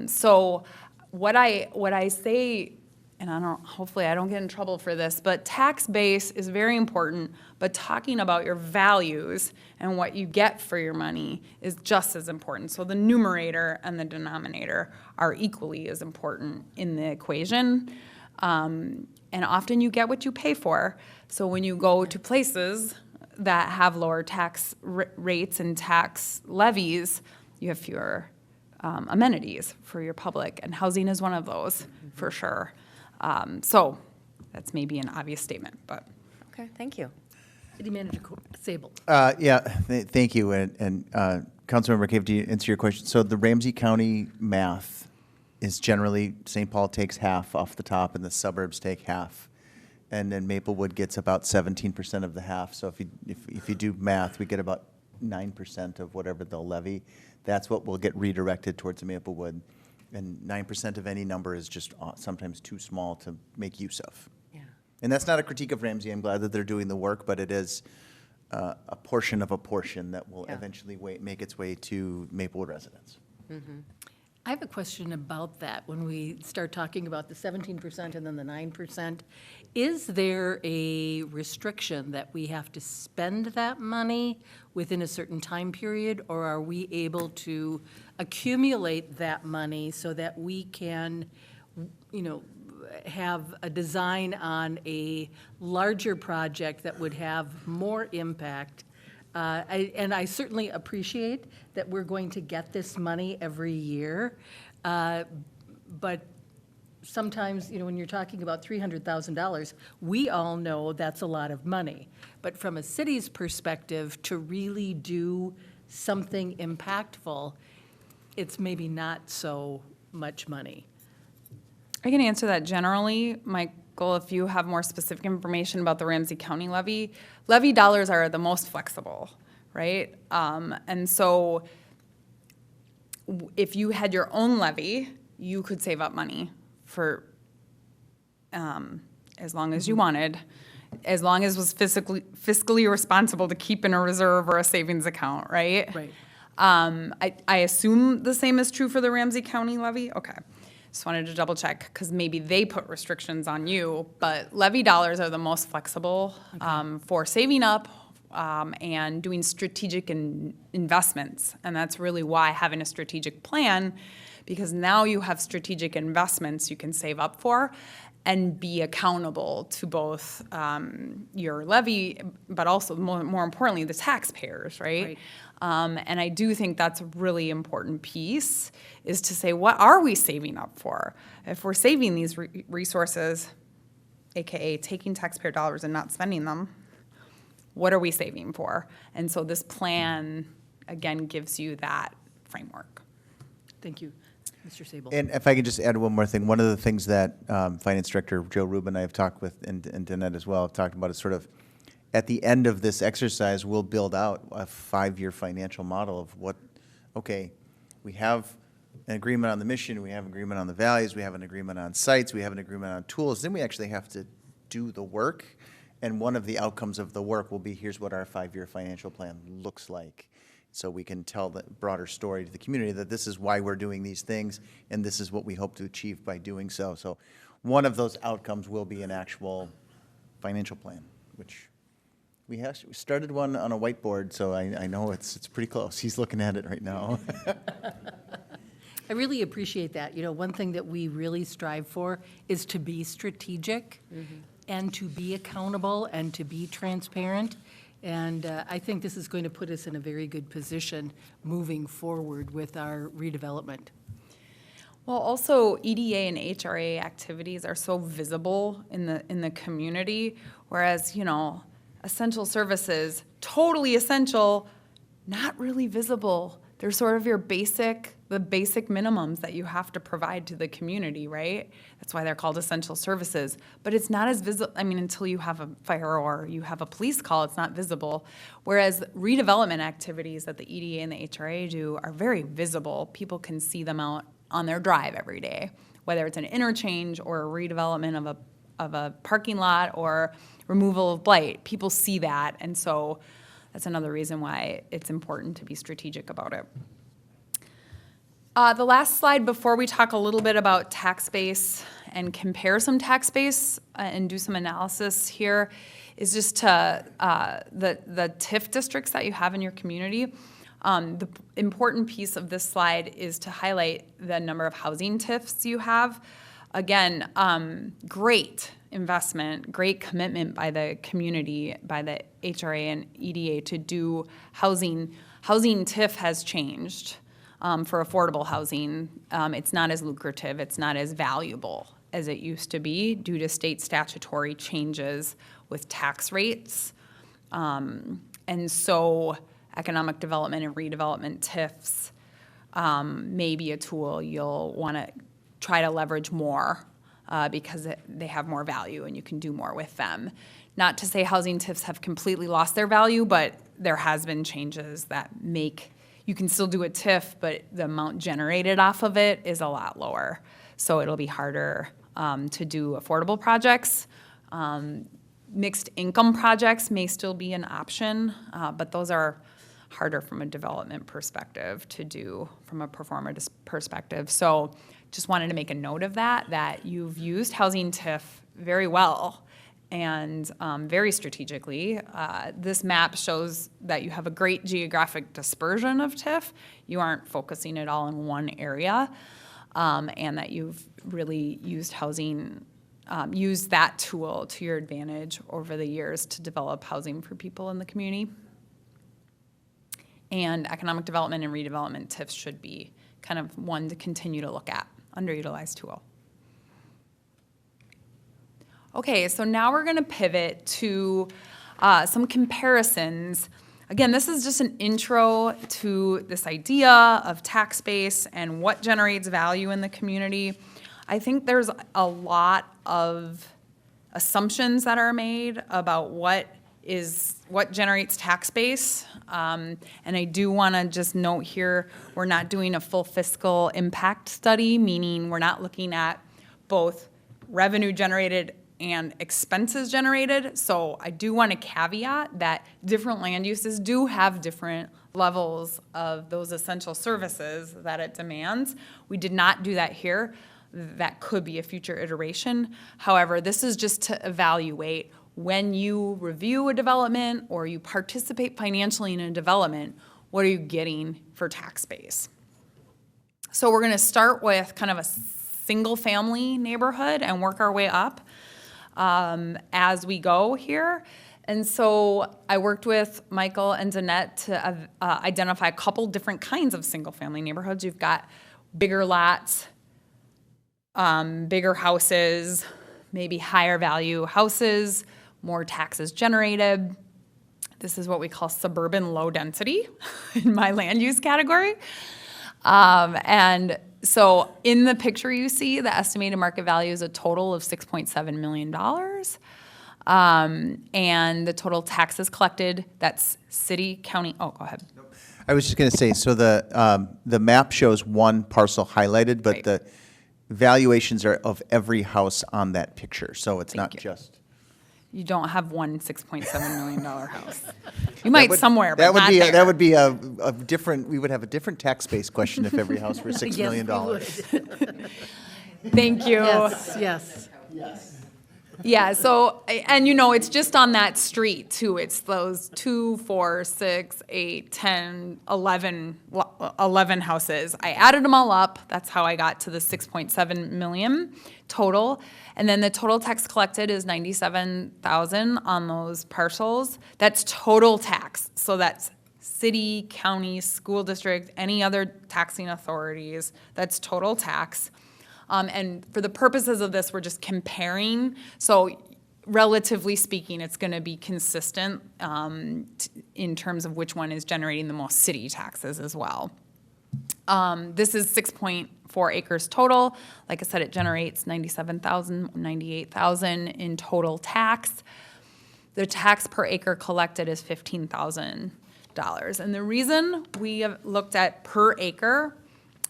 So what I say, and hopefully I don't get in trouble for this, but tax base is very important, but talking about your values and what you get for your money is just as important. So the numerator and the denominator are equally as important in the equation. And often you get what you pay for. So when you go to places that have lower tax rates and tax levies, you have fewer amenities for your public, and housing is one of those, for sure. So that's maybe an obvious statement, but. Okay, thank you. City Manager Sable. Thank you, and Councilmember Cave, to answer your question, so the Ramsey County math is generally St. Paul takes half off the top and the suburbs take half. And then Maplewood gets about 17% of the half. So if you do math, we get about 9% of whatever they'll levy. That's what will get redirected towards Maplewood. And 9% of any number is just sometimes too small to make use of. Yeah. And that's not a critique of Ramsey. I'm glad that they're doing the work, but it is a portion of a portion that will eventually make its way to Maplewood residents. I have a question about that when we start talking about the 17% and then the 9%. Is there a restriction that we have to spend that money within a certain time period, or are we able to accumulate that money so that we can, you know, have a design on a larger project that would have more impact? And I certainly appreciate that we're going to get this money every year, but sometimes, you know, when you're talking about $300,000, we all know that's a lot of money. But from a city's perspective, to really do something impactful, it's maybe not so much money. I can answer that generally. Michael, if you have more specific information about the Ramsey County levy dollars are the most flexible, right? And so if you had your own levy, you could save up money for as long as you wanted, as long as it was fiscally responsible to keep in a reserve or a savings account, right? Right. I assume the same is true for the Ramsey County levy? Okay. Just wanted to double check, because maybe they put restrictions on you, but levy dollars are the most flexible for saving up and doing strategic investments. And that's really why having a strategic plan, because now you have strategic investments you can save up for and be accountable to both your levy, but also more importantly, the taxpayers, right? And I do think that's a really important piece, is to say, what are we saving up for? If we're saving these resources, AKA taking taxpayer dollars and not spending them, what are we saving for? And so this plan, again, gives you that framework. Thank you. Mr. Sable. And if I could just add one more thing, one of the things that Finance Director Joe Rubin and I have talked with, and Danette as well, have talked about is sort of, at the end of this exercise, we'll build out a 5-year financial model of what, okay, we have an agreement on the mission, we have an agreement on the values, we have an agreement on sites, we have an agreement on tools, then we actually have to do the work. And one of the outcomes of the work will be, here's what our 5-year financial plan looks like. So we can tell the broader story to the community that this is why we're doing these things, and this is what we hope to achieve by doing so. So one of those outcomes will be an actual financial plan, which we started one on a whiteboard, so I know it's pretty close. He's looking at it right now. I really appreciate that. You know, one thing that we really strive for is to be strategic and to be accountable and to be transparent. And I think this is going to put us in a very good position moving forward with our redevelopment. Well, also EDA and HRA activities are so visible in the community, whereas, you know, essential services, totally essential, not really visible. They're sort of the basic minimums that you have to provide to the community, right? That's why they're called essential services. But it's not as visible, I mean, until you have a fire or you have a police call, it's not visible. Whereas redevelopment activities that the EDA and the HRA do are very visible. People can see them out on their drive every day, whether it's an interchange or a redevelopment of a parking lot or removal of blight. People see that, and so that's another reason why it's important to be strategic about it. The last slide before we talk a little bit about tax base and compare some tax base and do some analysis here is just to the TIF districts that you have in your community. The important piece of this slide is to highlight the number of housing TIFs you have. Again, great investment, great commitment by the community, by the HRA and EDA to do housing. Housing TIF has changed for affordable housing. It's not as lucrative, it's not as valuable as it used to be due to state statutory changes with tax rates. And so economic development and redevelopment TIFs may be a tool you'll want to try to leverage more because they have more value and you can do more with them. Not to say housing TIFs have completely lost their value, but there has been changes that make, you can still do a TIF, but the amount generated off of it is a lot lower. So it'll be harder to do affordable projects. Mixed income projects may still be an option, but those are harder from a development perspective to do from a performer perspective. So just wanted to make a note of that you've used housing TIF very well and very strategically. This map shows that you have a great geographic dispersion of TIF. You aren't focusing it all in one area, and that you've really used housing, used that tool to your advantage over the years to develop housing for people in the community. And economic development and redevelopment TIFs should be kind of one to continue to look at, underutilized tool. Okay, so now we're gonna pivot to some comparisons. Again, this is just an intro to this idea of tax base and what generates value in the community. I think there's a lot of assumptions that are made about what generates tax base. And I do want to just note here, we're not doing a full fiscal impact study, meaning we're not looking at both revenue generated and expenses generated. So I do want to caveat that different land uses do have different levels of those essential services that it demands. We did not do that here. That could be a future iteration. However, this is just to evaluate when you review a development or you participate financially in a development, what are you getting for tax base? So we're going to start with kind of a single-family neighborhood and work our way up as we go here. And so I worked with Michael and Danette to identify a couple different kinds of single-family neighborhoods. You've got bigger lots, bigger houses, maybe higher value houses, more taxes generated. This is what we call suburban low density in my land use category. And so in the picture you see, the estimated market value is a total of $6.7 million. And the total taxes collected, that's city, county, oh, go ahead. I was just going to say, so the map shows one parcel highlighted, but Right. the valuations are of every house on that picture, so it's not Thank you. just. You don't have one $6.7 million house. You might would- somewhere, but that would not be there. That would be a different, we would have a different tax base question if every house were $6 million. Yes, we would. Thank you. Yes, yes. Yeah, so, and you know, it's just on that street too. It's those 2, 4, 6, 8, 10, 11 houses. I added them all up. That's how I got to the 6.7 million total. And then the total tax collected is 97,000 on those parcels. That's total tax. So that's city, county, school district, any other taxing authorities. That's total tax. And for the purposes of this, we're just comparing. So relatively speaking, it's going to be consistent in terms of which one is generating the most city taxes as well. This is 6.4 acres total. Like I said, it generates 97,000, 98,000 in total tax. The tax per acre collected is $15,000. And the reason we have looked at per acre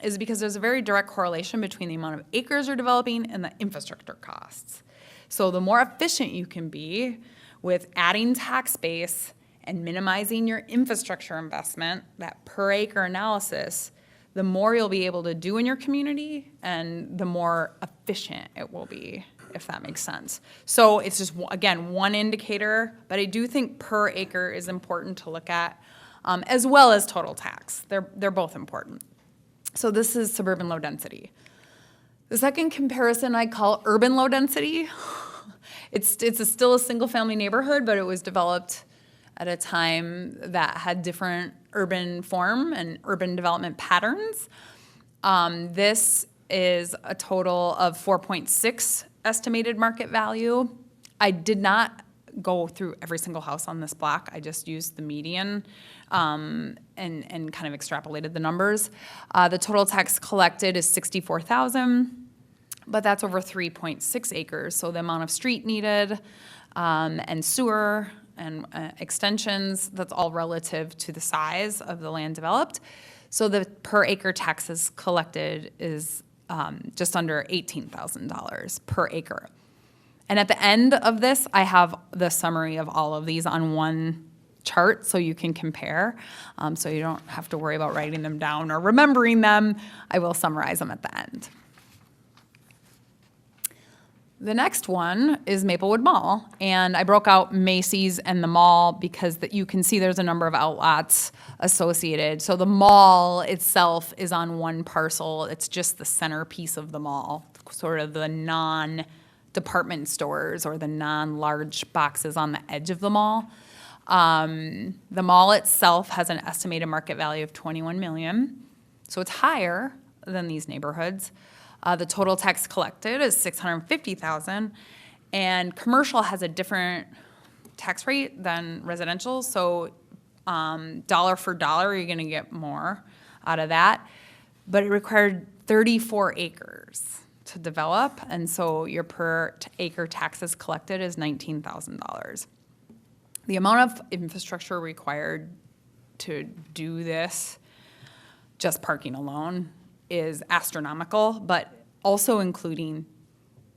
is because there's a very direct correlation between the amount of acres you're developing and the infrastructure costs. So the more efficient you can be with adding tax base and minimizing your infrastructure investment, that per acre analysis, the more you'll be able to do in your community and the more efficient it will be, if that makes sense. So it's just, again, one indicator, but I do think per acre is important to look at, as well as total tax. They're both important. So this is suburban low density. The second comparison I call urban low density. It's still a single family neighborhood, but it was developed at a time that had different urban form and urban development patterns. This is a total of 4.6 estimated market value. I did not go through every single house on this block. I just used the median and kind of extrapolated the numbers. The total tax collected is $64,000, but that's over 3.6 acres. So the amount of street needed and sewer and extensions, that's all relative to the size of the land developed. So the per acre taxes collected is just under $18,000 per acre. And at the end of this, I have the summary of all of these on one chart so you can compare. So you don't have to worry about writing them down or remembering them. I will summarize them at the end. The next one is Maplewood Mall, and I broke out Macy's and the mall because you can see there's a number of outlots associated. So the mall itself is on one parcel. It's just the centerpiece of the mall, sort of the non-department stores or the non-large boxes on the edge of the mall. The mall itself has an estimated market value of $21 million, so it's higher than these neighborhoods. The total tax collected is $650,000, and commercial has a different tax rate than residential, so dollar for dollar, you're gonna get more out of that. But it required 34 acres to develop, and so your per acre taxes collected is $19,000. The amount of infrastructure required to do this, just parking alone, is astronomical, but also including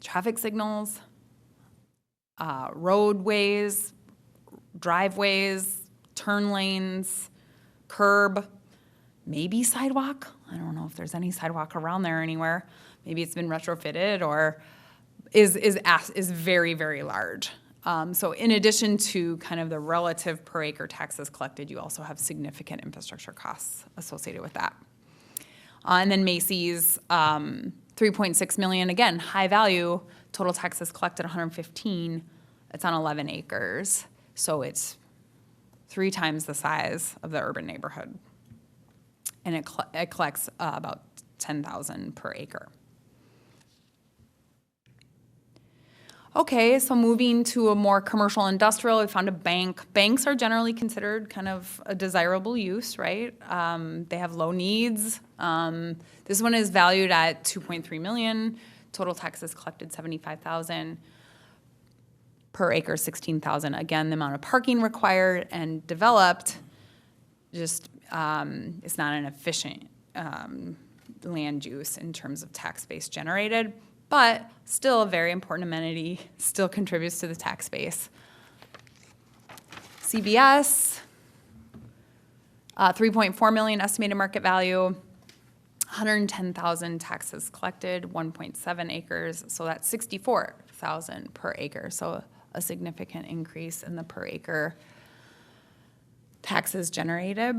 traffic signals, roadways, driveways, turn lanes, curb, maybe sidewalk. I don't know if there's any sidewalk around there anywhere. Maybe it's been retrofitted or is very, very large. So in addition to kind of the relative per acre taxes collected, you also have significant infrastructure costs associated with that. And then Macy's, 3.6 million, again, high value, total taxes collected 115. It's on 11 acres. So it's 3 times the size of the urban neighborhood. And it collects about 10,000 per acre. Okay, so moving to a more commercial industrial, we found a bank. Banks are generally considered kind of a desirable use, right? They have low needs. This one is valued at 2.3 million. Total taxes collected 75,000. Per acre, 16,000. Again, the amount of parking required and developed just is not an efficient land use in terms of tax base generated, but still a very important amenity, still contributes to the tax base. CVS, 3.4 million estimated market value, 110,000 taxes collected, 1.7 acres, so that's 64,000 per acre. So a significant increase in the per acre taxes generated.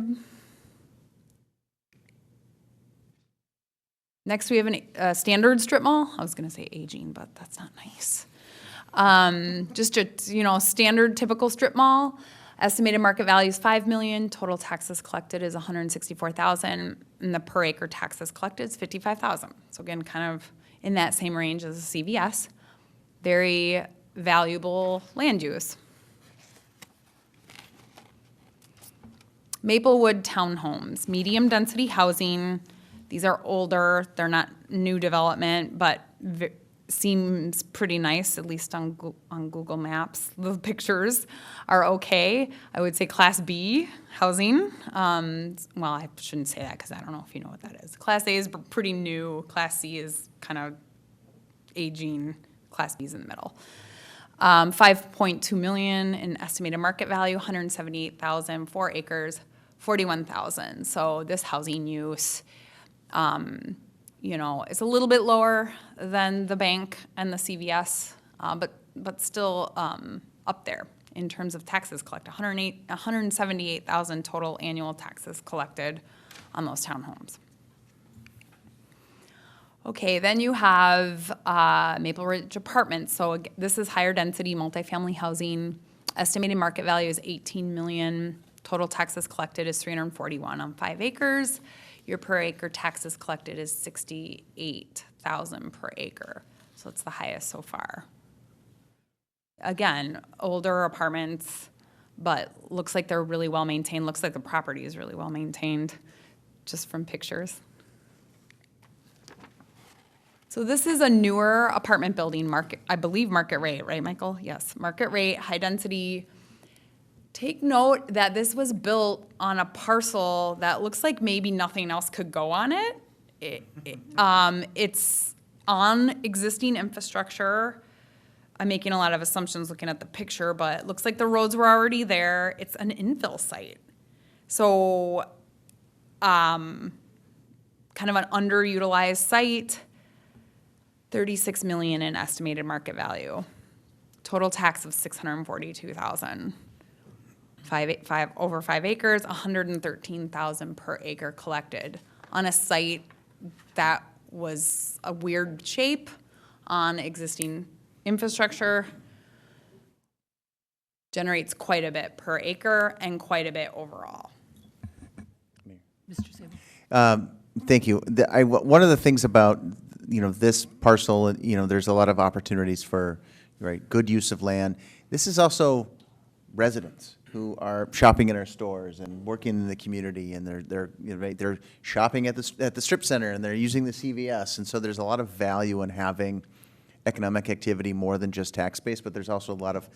Next, we have a standard strip mall. I was going to say aging, but that's not nice. Just a standard typical strip mall. Estimated market value is 5 million. Total taxes collected is 164,000, and the per acre taxes collected is 55,000. So again, kind of in that same range as a CVS. Very valuable land use. Maplewood townhomes, medium density housing. These are older, they're not new development, but seems pretty nice, at least on Google Maps. The pictures are okay. I would say Class B housing. Well, I shouldn't say that because I don't know if you know what that is. Class A is pretty new. Class C is kind of aging. Class B is in the middle. 5.2 million in estimated market value, 178,000, 4 acres, 41,000. So this housing use, it's a little bit lower than the bank and the CVS, but still up there in terms of taxes collected. 178,000 total annual taxes collected on those townhomes. Okay, then you have Maple Ridge Apartments. So this is higher density multifamily housing. Estimated market value is 18 million. Total taxes collected is 341 on 5 acres. Your per acre taxes collected is 68,000 per acre. So it's the highest so far. Again, older apartments, but looks like they're really well maintained. Looks like the property is really well maintained, just from pictures. So this is a newer apartment building, market, I believe market rate, right, Michael? Yes, market rate, high density. Take note that this was built on a parcel that looks like maybe nothing else could go on it. It's on existing infrastructure. I'm making a lot of assumptions looking at the picture, but it looks like the roads were already there. It's an infill site. So kind of an underutilized site. 36 million in estimated market value. Total tax of 642,000. Over 5 acres, 113,000 per acre collected on a site that was a weird shape on existing infrastructure. Generates quite a bit per acre and quite a bit overall. Mr. Sabo. Thank you. One of the things about this parcel, there's a lot of opportunities for good use of land. This is also residents who are shopping in our stores and working in the community, and they're shopping at the strip center, and they're using the CVS, and so there's a lot of value in having economic activity more than just tax base, but there's also a lot of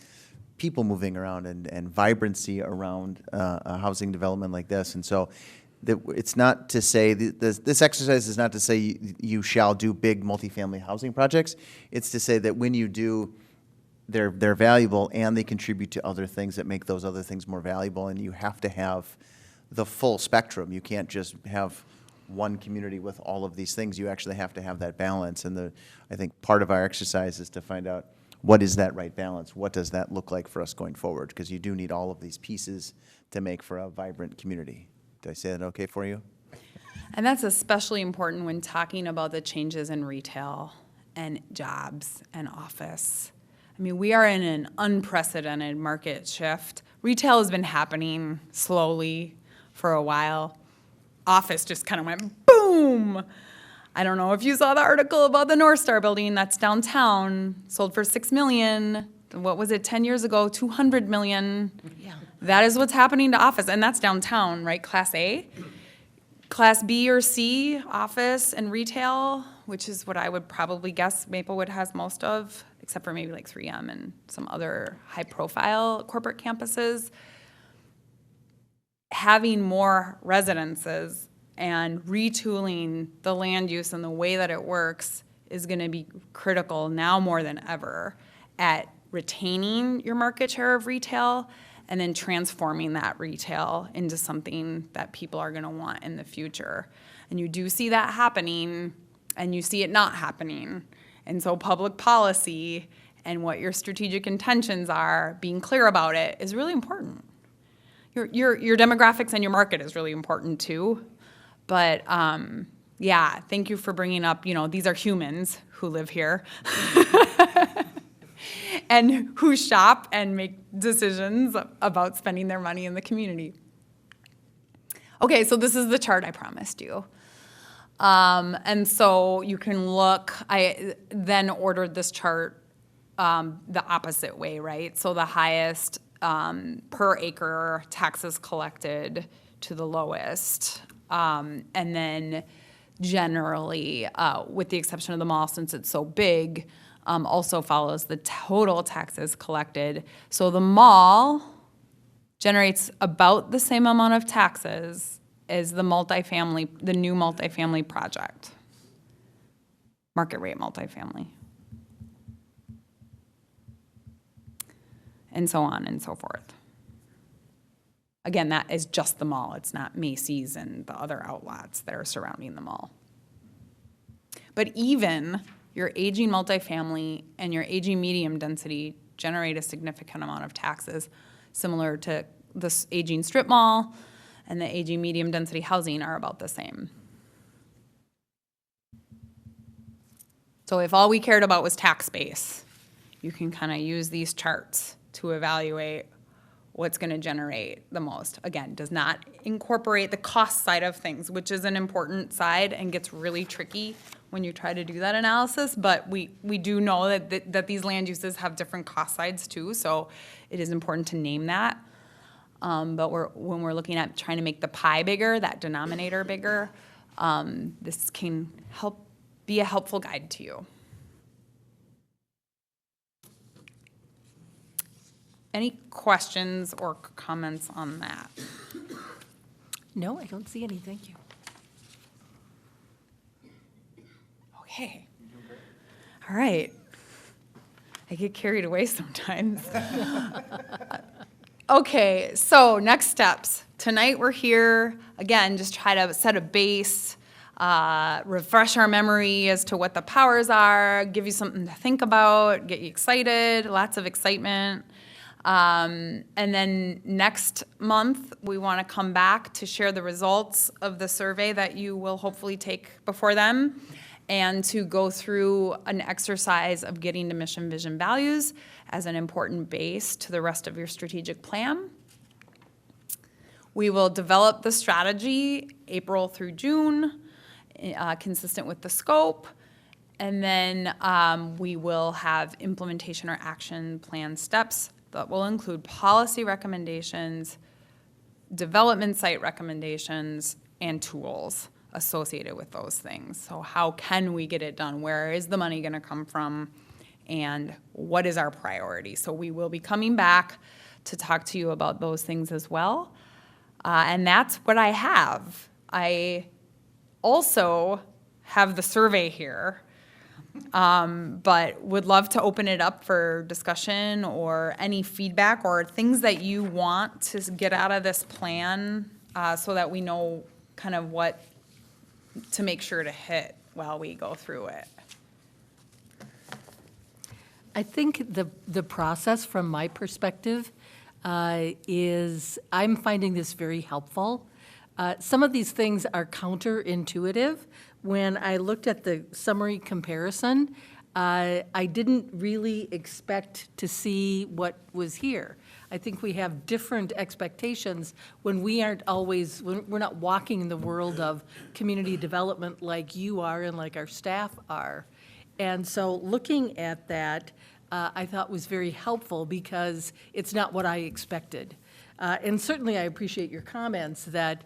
people moving around and vibrancy around a housing development like this, and so it's not to say this exercise is not to say you shall do big multifamily housing projects. It's to say that when you do they're valuable and they contribute to other things that make those other things more valuable. And you have to have the full spectrum. You can't just have one community with all of these things. You actually have to have that balance. And I think part of our exercise is to find out what is that right balance? What does that look like for us going forward? Because you do need all of these pieces to make for a vibrant community. Did I say that okay for you? And that's especially important when talking about the changes in retail and jobs and office. I mean, we are in an unprecedented market shift. Retail has been happening slowly for a while. Office just kind of went boom. I don't know if you saw the article about the North Star building that's downtown, sold for $6 million. What was it, 10 years ago, $200 million. Yeah. That is what's happening to office, and that's downtown, right? Class A. Class B or C, office and retail, which is what I would probably guess Maplewood has most of, except for maybe like 3M and some other high-profile corporate campuses. Having more residences and retooling the land use and the way that it works is going to be critical now more than ever at retaining your market share of retail and then transforming that retail into something that people are going to want in the future. And you do see that happening, and you see it not happening. And so public policy and what your strategic intentions are, being clear about it, is really important. Your demographics and your market is really important too. But yeah, thank you for bringing up, these are humans who live here. And who shop and make decisions about spending their money in the community. Okay, so this is the chart I promised you. And so you can look, I then ordered this chart the opposite way, right? So the highest per acre taxes collected to the lowest. And then generally, with the exception of the mall, since it's so big, also follows the total taxes collected. So the mall generates about the same amount of taxes as the new multifamily project, market rate multifamily, and so on and so forth. Again, that is just the mall. It's not Macy's and the other outlots that are surrounding the mall. But even your aging multifamily and your aging medium density generate a significant amount of taxes, similar to this aging strip mall and the aging medium density housing are about the same. So if all we cared about was tax base, you can kind of use these charts to evaluate what's going to generate the most. Again, does not incorporate the cost side of things, which is an important side and gets really tricky when you try to do that analysis, but we do know that these land uses have different cost sides too, so it is important to name that. But when we're looking at trying to make the pie bigger, that denominator bigger, this can be a helpful guide to you. Any questions or comments on that? No, I don't see any, thank you. Okay. All right. I get carried away sometimes. Okay, so next steps. Tonight we're here, again, just try to set a base, refresh our memory as to what the powers are, give you something to think about, get you excited, lots of excitement. And then next month, we want to come back to share the results of the survey that you will hopefully take before them, and to go through an exercise of getting to mission, vision, values as an important base to the rest of your strategic plan. We will develop the strategy April through June, consistent with the scope, and then we will have implementation or action plan steps that will include policy recommendations, development site recommendations, and tools associated with those things. So how can we get it done? Where is the money going to come from? And what is our priority? So we will be coming back to talk to you about those things as well. And that's what I have. I also have the survey here. But would love to open it up for discussion or any feedback or things that you want to get out of this plan, so that we know kind of what to make sure to hit while we go through it. I think the process, from my perspective, is I'm finding this very helpful. Some of these things are counterintuitive. When I looked at the summary comparison, I didn't really expect to see what was here. I think we have different expectations when we aren't always, when we're not walking in the world of community development like you are and like our staff are. And so looking at that, I thought was very helpful because it's not what I expected. And certainly I appreciate your comments that,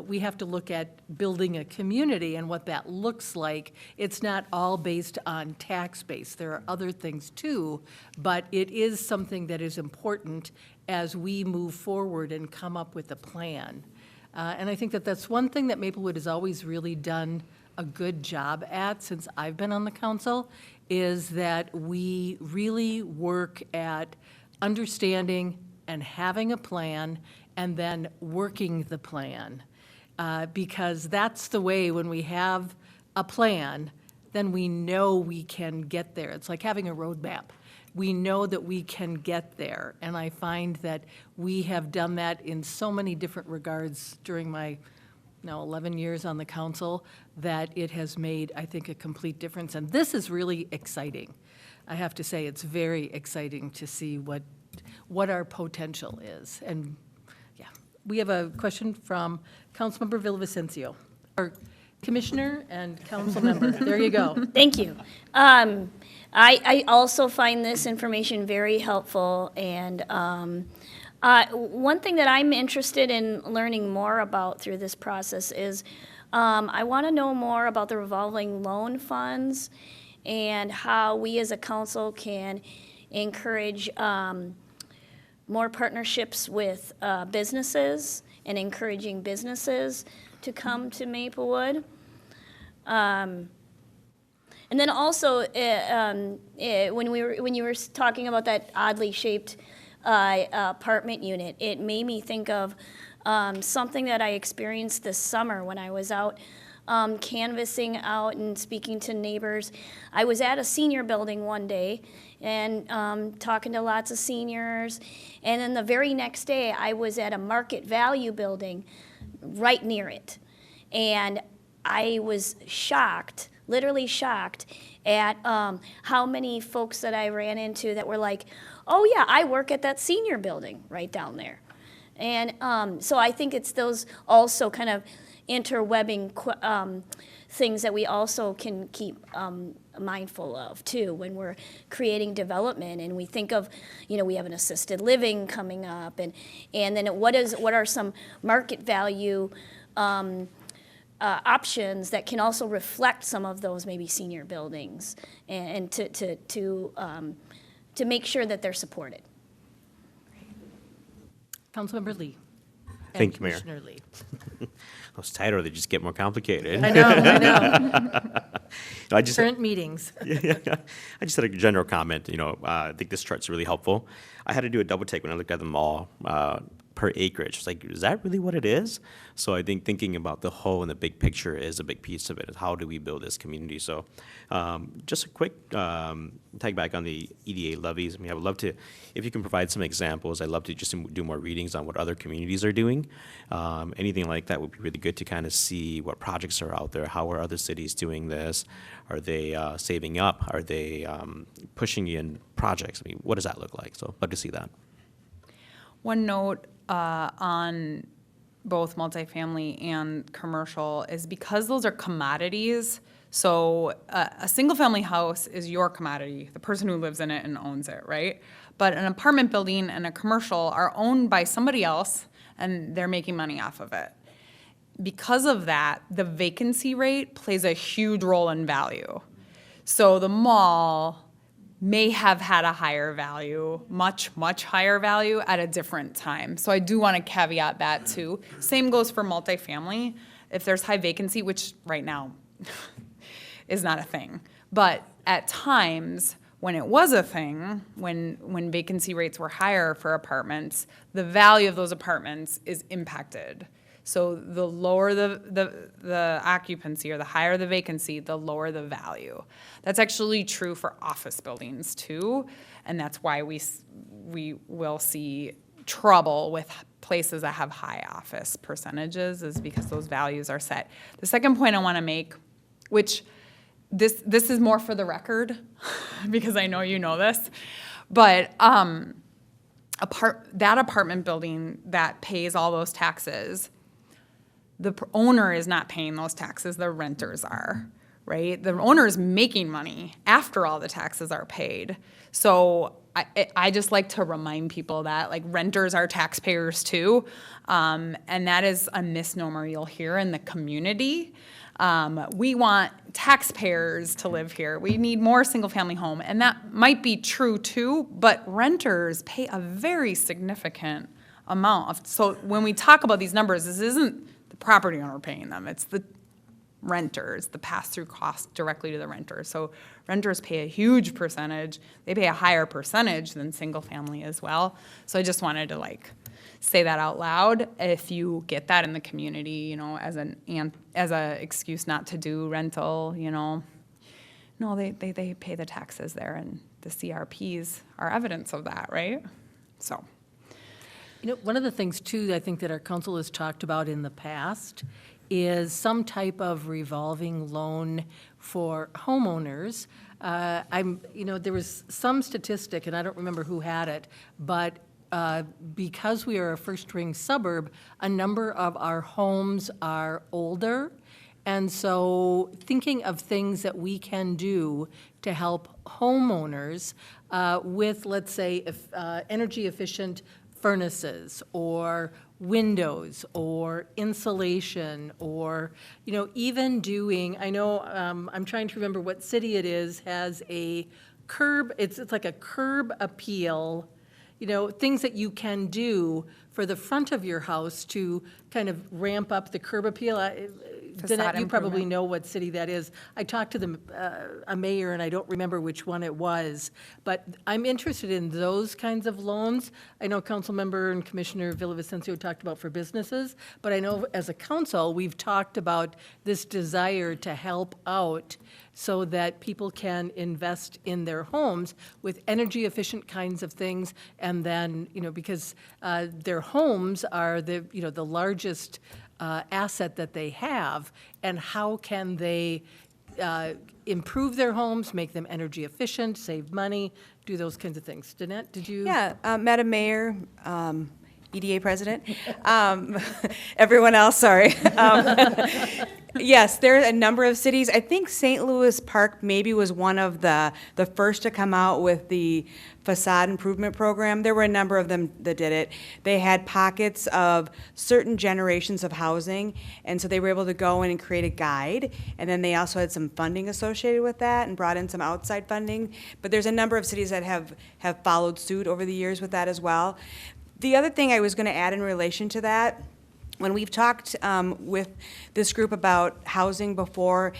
we have to look at building a community and what that looks like. It's not all based on tax base. There are other things too, but it is something that is important as we move forward and come up with a plan. And I think that that's one thing that Maplewood has always really done a good job at since I've been on the council, is that we really work at understanding and having a plan and then working the plan. Because that's the way, when we have a plan, then we know we can get there. It's like having a roadmap. We know that we can get there. And I find that we have done that in so many different regards during my 11 years on the council, that it has made, I think, a complete difference. And this is really exciting. I have to say, it's very exciting to see what our potential is. And yeah, we have a question from Councilmember Villavicencio, our commissioner and council member. There you go. Thank you. I also find this information very helpful, and one thing that I'm interested in learning more about through this process is I want to know more about the revolving loan funds and how we as a council can encourage more partnerships with businesses and encouraging businesses to come to Maplewood. And then also, when you were talking about that oddly shaped apartment unit, it made me think of something that I experienced this summer when I was out canvassing out and speaking to neighbors. I was at a senior building one day and talking to lots of seniors, and then the very next day I was at a market value building right near it, and I was shocked, literally shocked, at how many folks that I ran into that were like, oh yeah, I work at that senior building right down there. And so I think it's those also kind of interwebbing things that we also can keep mindful of too when we're creating development, and we think of, we have an assisted living coming up, and then what are some market value options that can also reflect some of those maybe senior buildings, and to make sure that they're supported. Councilmember Lee. Thank you, Mayor. Commissioner Lee. Those titles, they just get more complicated. I know. I just Current meetings. I just had a general comment. I think this chart's really helpful. I had to do a double take when I looked at them all per acreage. It's like, is that really what it is? So I think thinking about the whole and the big picture is a big piece of it. How do we build this community? So just a quick tag back on the EDA levies. I would love to, if you can provide some examples, I'd love to just do more readings on what other communities are doing. Anything like that would be really good to kind of see what projects are out there. How are other cities doing this? Are they saving up? Are they pushing in projects? What does that look like? So love to see that. One note on both multifamily and commercial is because those are commodities. So a single-family house is your commodity, the person who lives in it and owns it, right? But an apartment building and a commercial are owned by somebody else, and they're making money off of it. Because of that, the vacancy rate plays a huge role in value. So the mall may have had a higher value, much, much higher value at a different time. So I do want to caveat that too. Same goes for multifamily. If there's high vacancy, which right now is not a thing, but at times, when it was a thing, when vacancy rates were higher for apartments, the value of those apartments is impacted. So the lower the occupancy or the higher the vacancy, the lower the value. That's actually true for office buildings too, and that's why we will see trouble with places that have high office percentages, is because those values are set. The second point I want to make, which this is more for the record, because I know you know this, but that apartment building that pays all those taxes, the owner is not paying those taxes, the renters are, right? The owner is making money after all the taxes are paid. So I just like to remind people that, like, renters are taxpayers too, and that is a misnomer you'll hear in the community. We want taxpayers to live here. We need more single-family home, and that might be true too, but renters pay a very significant amount. So when we talk about these numbers, this isn't the property owner paying them, it's the renters, the pass-through cost directly to the renters. So renters pay a huge percentage. They pay a higher percentage than single-family as well. So I just wanted to, like, say that out loud. If you get that in the community, you know, as a excuse not to do rental, you know, no, they pay the taxes there, and the CRPs are evidence of that, right? So. You know, one of the things, too, I think that our council has talked about in the past is some type of revolving loan for homeowners. There was some statistic, and I don't remember who had it, but because we are a first-ring suburb, a number of our homes are older. And so thinking of things that we can do to help homeowners with, let's say, energy-efficient furnaces or windows or insulation, or, you know, even doing, I know, I'm trying to remember what city it is, has a curb, it's like a curb appeal, you know, things that you can do for the front of your house to kind of ramp up the curb appeal. Danette, you probably know what city that is. I talked to a mayor, and I don't remember which one it was, but I'm interested in those kinds of loans. I know Councilmember and Commissioner Villavicencio talked about for businesses, but I know as a council, we've talked about this desire to help out so that people can invest in their homes with energy-efficient kinds of things, and then, you know, because their homes are the largest asset that they have, and how can they improve their homes, make them energy efficient, save money, do those kinds of things. Danette, did you? Yeah, Madam Mayor, EDA President, everyone else, sorry. Yes, there are a number of cities. I think St. Louis Park maybe was one of the first to come out with the facade improvement program. There were a number of them that did it. They had pockets of certain generations of housing, and so they were able to go in and create a guide, and then they also had some funding associated with that and brought in some outside funding. But there's a number of cities that have followed suit over the years with that as well. The other thing I was going to add in relation to that, when we've talked with this group about housing before,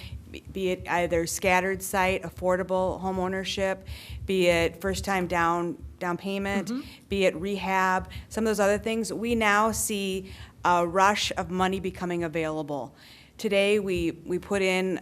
be it either scattered site, affordable home ownership, be it first-time down payment, be it rehab, some of those other things, we now see a rush of money becoming available. Today, we put in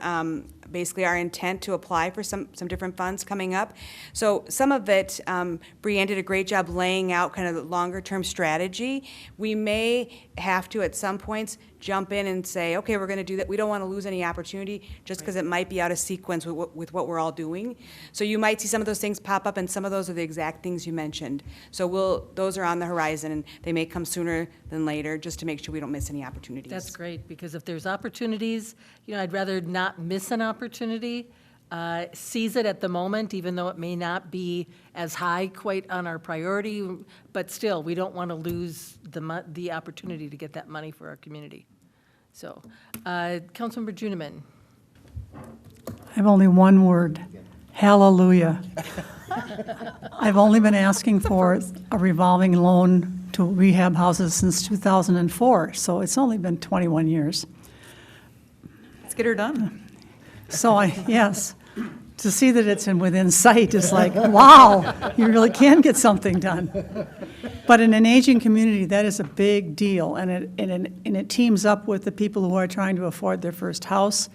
basically our intent to apply for some different funds coming up. So some of it, Brianne did a great job laying out kind of the longer-term strategy. We may have to, at some points, jump in and say, okay, we're going to do that. We don't want to lose any opportunity just because it might be out of sequence with what we're all doing. So you might see some of those things pop up, and some of those are the exact things you mentioned. So those are on the horizon, and they may come sooner than later, just to make sure we don't miss any opportunities. That's great, because if there's opportunities, you know, I'd rather not miss an opportunity, seize it at the moment, even though it may not be as high quite on our priority, but still, we don't want to lose the opportunity to get that money for our community. So, Councilmember Juniman. I have only one word, hallelujah. I've only been asking for a revolving loan to rehab houses since 2004, so it's only been 21 years. Let's get her done. So yes, to see that it's within sight is like, wow, you really can get something done. But in an aging community, that is a big deal, and it teams up with the people who are trying to afford their first house.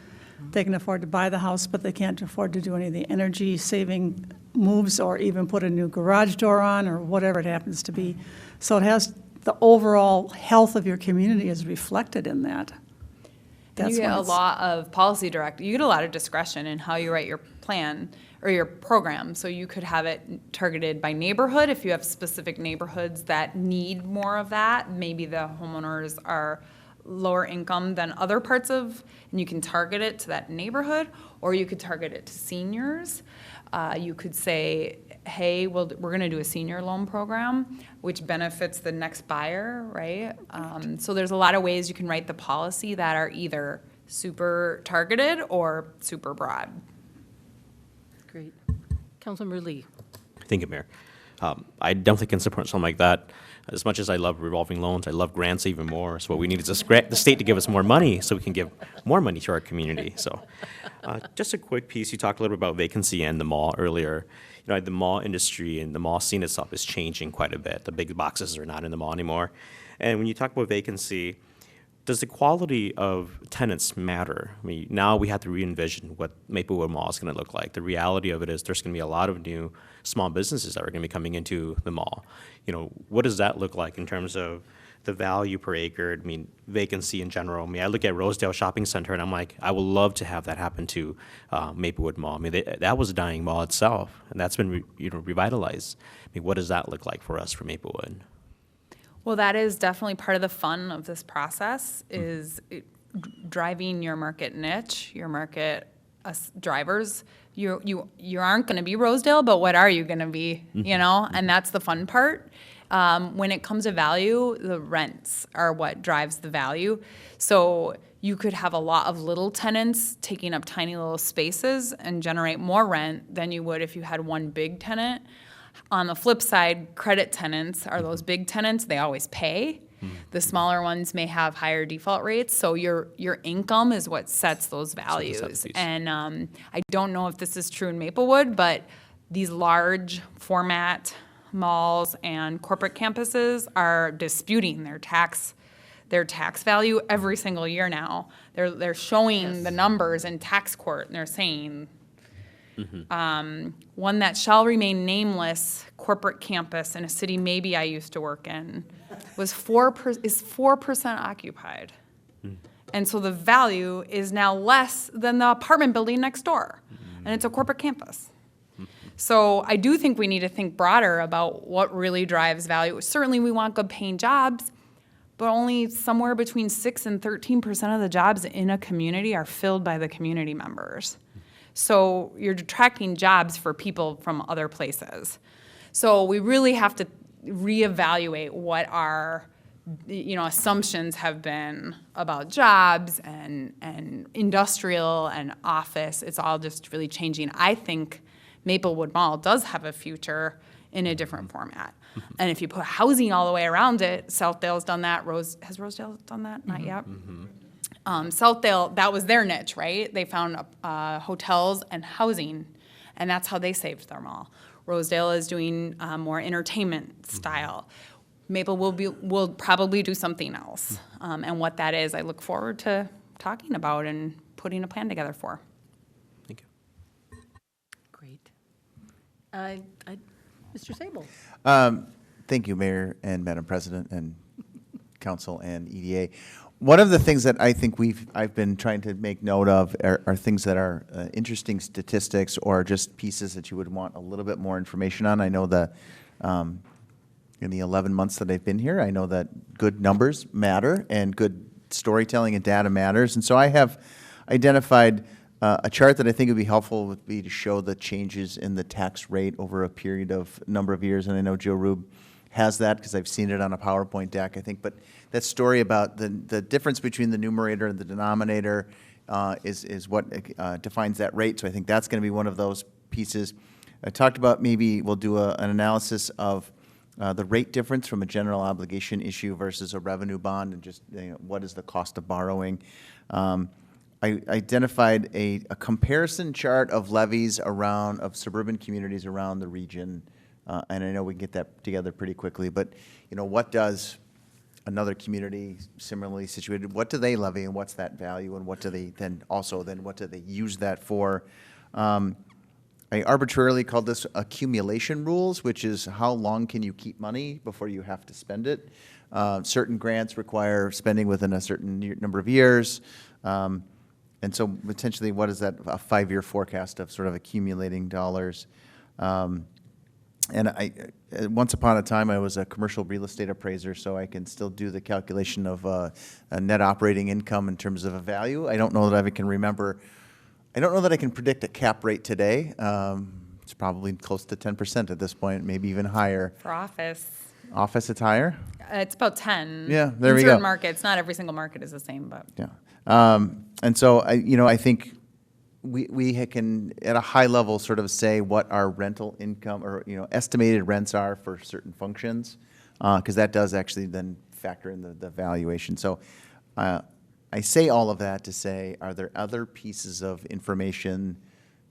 They can afford to buy the house, but they can't afford to do any of the energy-saving moves or even put a new garage door on or whatever it happens to be. So it has, the overall health of your community is reflected in that. And you That's get why a it's- lot of policy you get a lot of discretion in how you write your plan or your program. So you could have it targeted by neighborhood. If you have specific neighborhoods that need more of that, maybe the homeowners are lower income than other parts of, and you can target it to that neighborhood, or you could target it to seniors. You could say, hey, we're going to do a senior loan program, which benefits the next buyer, right? So there's a lot of ways you can write the policy that are either super targeted or super broad. Great. Councilmember Lee. Thank you, Mayor. I definitely can support something like that. As much as I love revolving loans, I love grants even more. So what we need is the state to give us more money so we can give more money to our community. So just a quick piece, you talked a little bit about vacancy and the mall earlier. You know, the mall industry and the mall scene itself is changing quite a bit. The big boxes are not in the mall anymore. And when you talk about vacancy, does the quality of tenants matter? I mean, now we have to re-envision what Maplewood Mall is going to look like. The reality of it is there's going to be a lot of new small businesses that are going to be coming into the mall. You know, what does that look like in terms of the value per acre? I mean, vacancy in general. I mean, I look at Rosedale Shopping Center and I'm like, I would love to have that happen to Maplewood Mall. I mean, that was a dying mall itself, and that's been revitalized. I mean, what does that look like for us for Maplewood? Well, that is definitely part of the fun of this process is driving your market niche, your market drivers. You aren't going to be Rosedale, but what are you going to be, you know? And that's the fun part. When it comes to value, the rents are what drives the value. So you could have a lot of little tenants taking up tiny little spaces and generate more rent than you would if you had one big tenant. On the flip side, credit tenants are those big tenants, they always pay. The smaller ones may have higher default rates, so your income is what sets those values. And I don't know if this is true in Maplewood, but these large format malls and corporate campuses are disputing their tax value every single year now. They're showing the numbers in tax court, and they're saying, one that shall remain nameless corporate campus in a city maybe I used to work in is 4% occupied. And so the value is now less than the apartment building next door. And it's a corporate campus. So I do think we need to think broader about what really drives value. Certainly we want good paying jobs, but only somewhere between 6 and 13% of the jobs in a community are filled by the community members. So you're detracting jobs for people from other places. So we really have to reevaluate what our assumptions have been about jobs and industrial and office. It's all just really changing. I think Maplewood Mall does have a future in a different format. And if you put housing all the way around it, Southdale's done that. Has Rosedale done that? Not yet. Southdale, that was their niche, right? They found hotels and housing, and that's how they saved their mall. Rosedale is doing more entertainment style. Maplewood will probably do something else. And what that is, I look forward to talking about and putting a plan together for. Thank you. Great. Mr. Sable. Thank you, Mayor and Madam President and Council and EDA. One of the things that I think I've been trying to make note of are things that are interesting statistics or just pieces that you would want a little bit more information on. I know that in the 11 months that I've been here, I know that good numbers matter and good storytelling and data matters. And so I have identified a chart that I think would be helpful would be to show the changes in the tax rate over a period of number of years. And I know Joe Rube has that because I've seen it on a PowerPoint deck, I think. But that story about the difference between the numerator and the denominator is what defines that rate. So I think that's going to be one of those pieces. I talked about maybe we'll do an analysis of the rate difference from a general obligation issue versus a revenue bond, and just what is the cost of borrowing. I identified a comparison chart of levies of suburban communities around the region. And I know we can get that together pretty quickly, but, what does another community similarly situated, what do they levy and what's that value and what do they what do they use that for? I arbitrarily called this accumulation rules, which is how long can you keep money before you have to spend it. Certain grants require spending within a certain number of years. And so potentially, what is that, a 5-year forecast of sort of accumulating dollars? And once upon a time, I was a commercial real estate appraiser, so I can still do the calculation of a net operating income in terms of a value. I don't know that I can remember. I don't know that I can predict a cap rate today. It's probably close to 10% at this point, maybe even higher. For office, Office, it's higher? it's about 10. Yeah, there we In go. certain markets, not every single market is the same, but. Yeah. And so, I think we can, at a high level, sort of say what our rental income or, estimated rents are for certain functions, because that does actually then factor in the valuation. So I say all of that to say, are there other pieces of information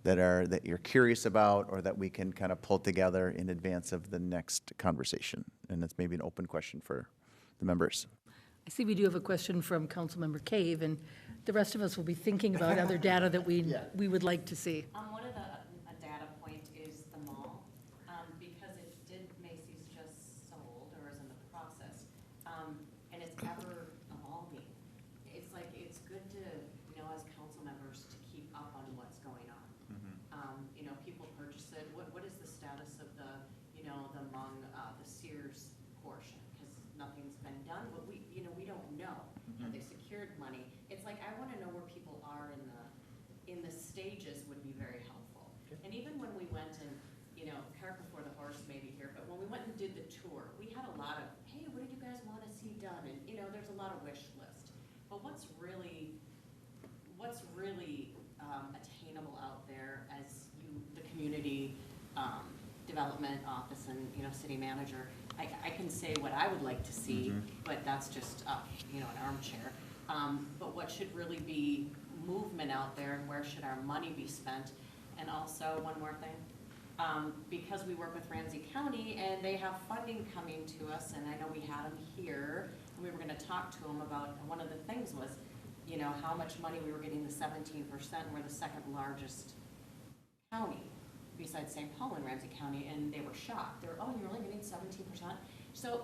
that you're curious about or that we can kind of pull together in advance of the next conversation? And that's maybe an open question for the members. I see we do have a question from Councilmember Cave, and the rest of us will be thinking about other data that we would like to see. One of a data point is the mall, because it did, Macy's just sold or is in the process, and it's ever evolving. It's like, it's good to, as council members, to keep up on what's going on. People purchase it, what is the status of the, among the Sears portion? Because nothing's been done, but we don't know. Have they secured money? It's like, I want to know where people are in the stages would be very helpful. And even when we went and, cart before the horse maybe here, but when we went and did the tour, we had a lot of, hey, what did you guys want to see done? And, there's a lot of wish list. But what's really attainable out there as the community development office and, city manager, I can say what I would like to see, but that's just, an armchair. But what should really be movement out there and where should our money be spent? And also, one more thing, because we work with Ramsey County and they have funding coming to us, and I know we had them here, and we were gonna talk to them about, one of the things was, how much money we were getting, the 17%, we're the second largest county besides St. Paul and Ramsey County, and they were shocked. They were, oh, you're only getting 17%? So,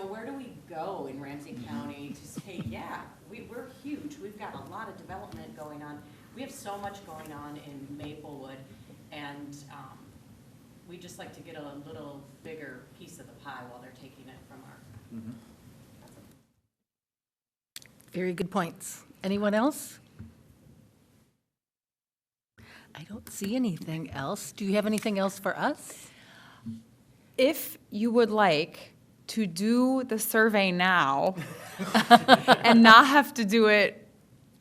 where do we go in Ramsey County to say, yeah, we're huge. We've got a lot of development going on. We have so much going on in Maplewood, and we just like to get a little bigger piece of the pie while they're taking it from our. Very good points. Anyone else? I don't see anything else. Do you have anything else for us? If you would like to do the survey now and not have to do it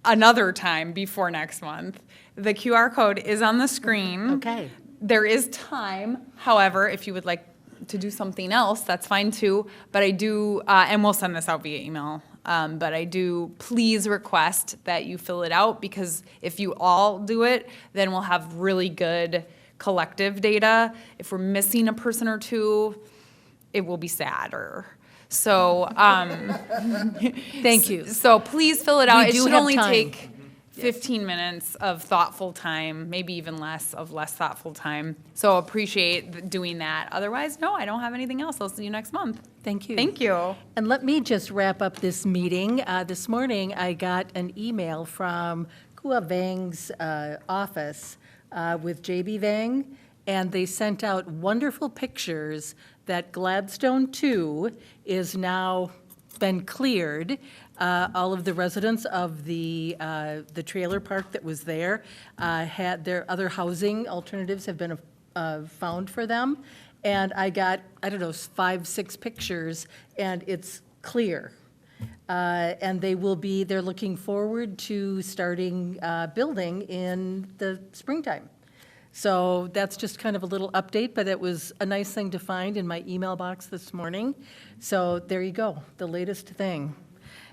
another time before next month, the QR code is on the screen. Okay. There is time. However, if you would like to do something else, that's fine too. But I do, and we'll send this out via email. But I do please request that you fill it out, because if you all do it, then we'll have really good collective data. If we're missing a person or two, it will be sadder. So, Thank you. so please fill it out. We It do should have only time. take 15 minutes of thoughtful time, maybe even less thoughtful time. So appreciate doing that. Otherwise, no, I don't have anything else. I'll see you next month. Thank you. Thank you. And let me just wrap up this meeting. This morning, I got an email from Kua Vang's office with JB Vang, and they sent out wonderful pictures that Gladstone 2 is now been cleared. All of the residents of the trailer park that was there had their other housing alternatives have been found for them. And I got, 5, 6 pictures, and it's clear. And they're looking forward to starting building in the springtime. So that's just kind of a little update, but it was a nice thing to find in my email box this morning. So there you go, the latest thing.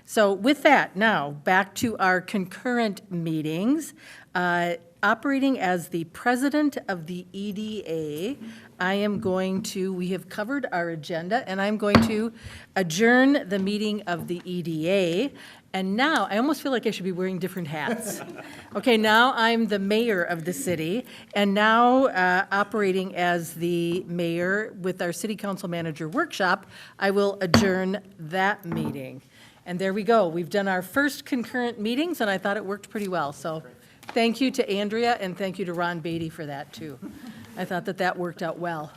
So with that, now, back to our concurrent meetings. Operating as the president of the EDA, we have covered our agenda, and I'm going to adjourn the meeting of the EDA. And now, I almost feel like I should be wearing different hats. Okay, now I'm the mayor of the city, and now operating as the mayor with our city council manager workshop, I will adjourn that meeting. And there we go. We've done our first concurrent meetings, and I thought it worked pretty well. So thank you to Andrea, and thank you to Ron Beatty for that, too. I thought that worked out well.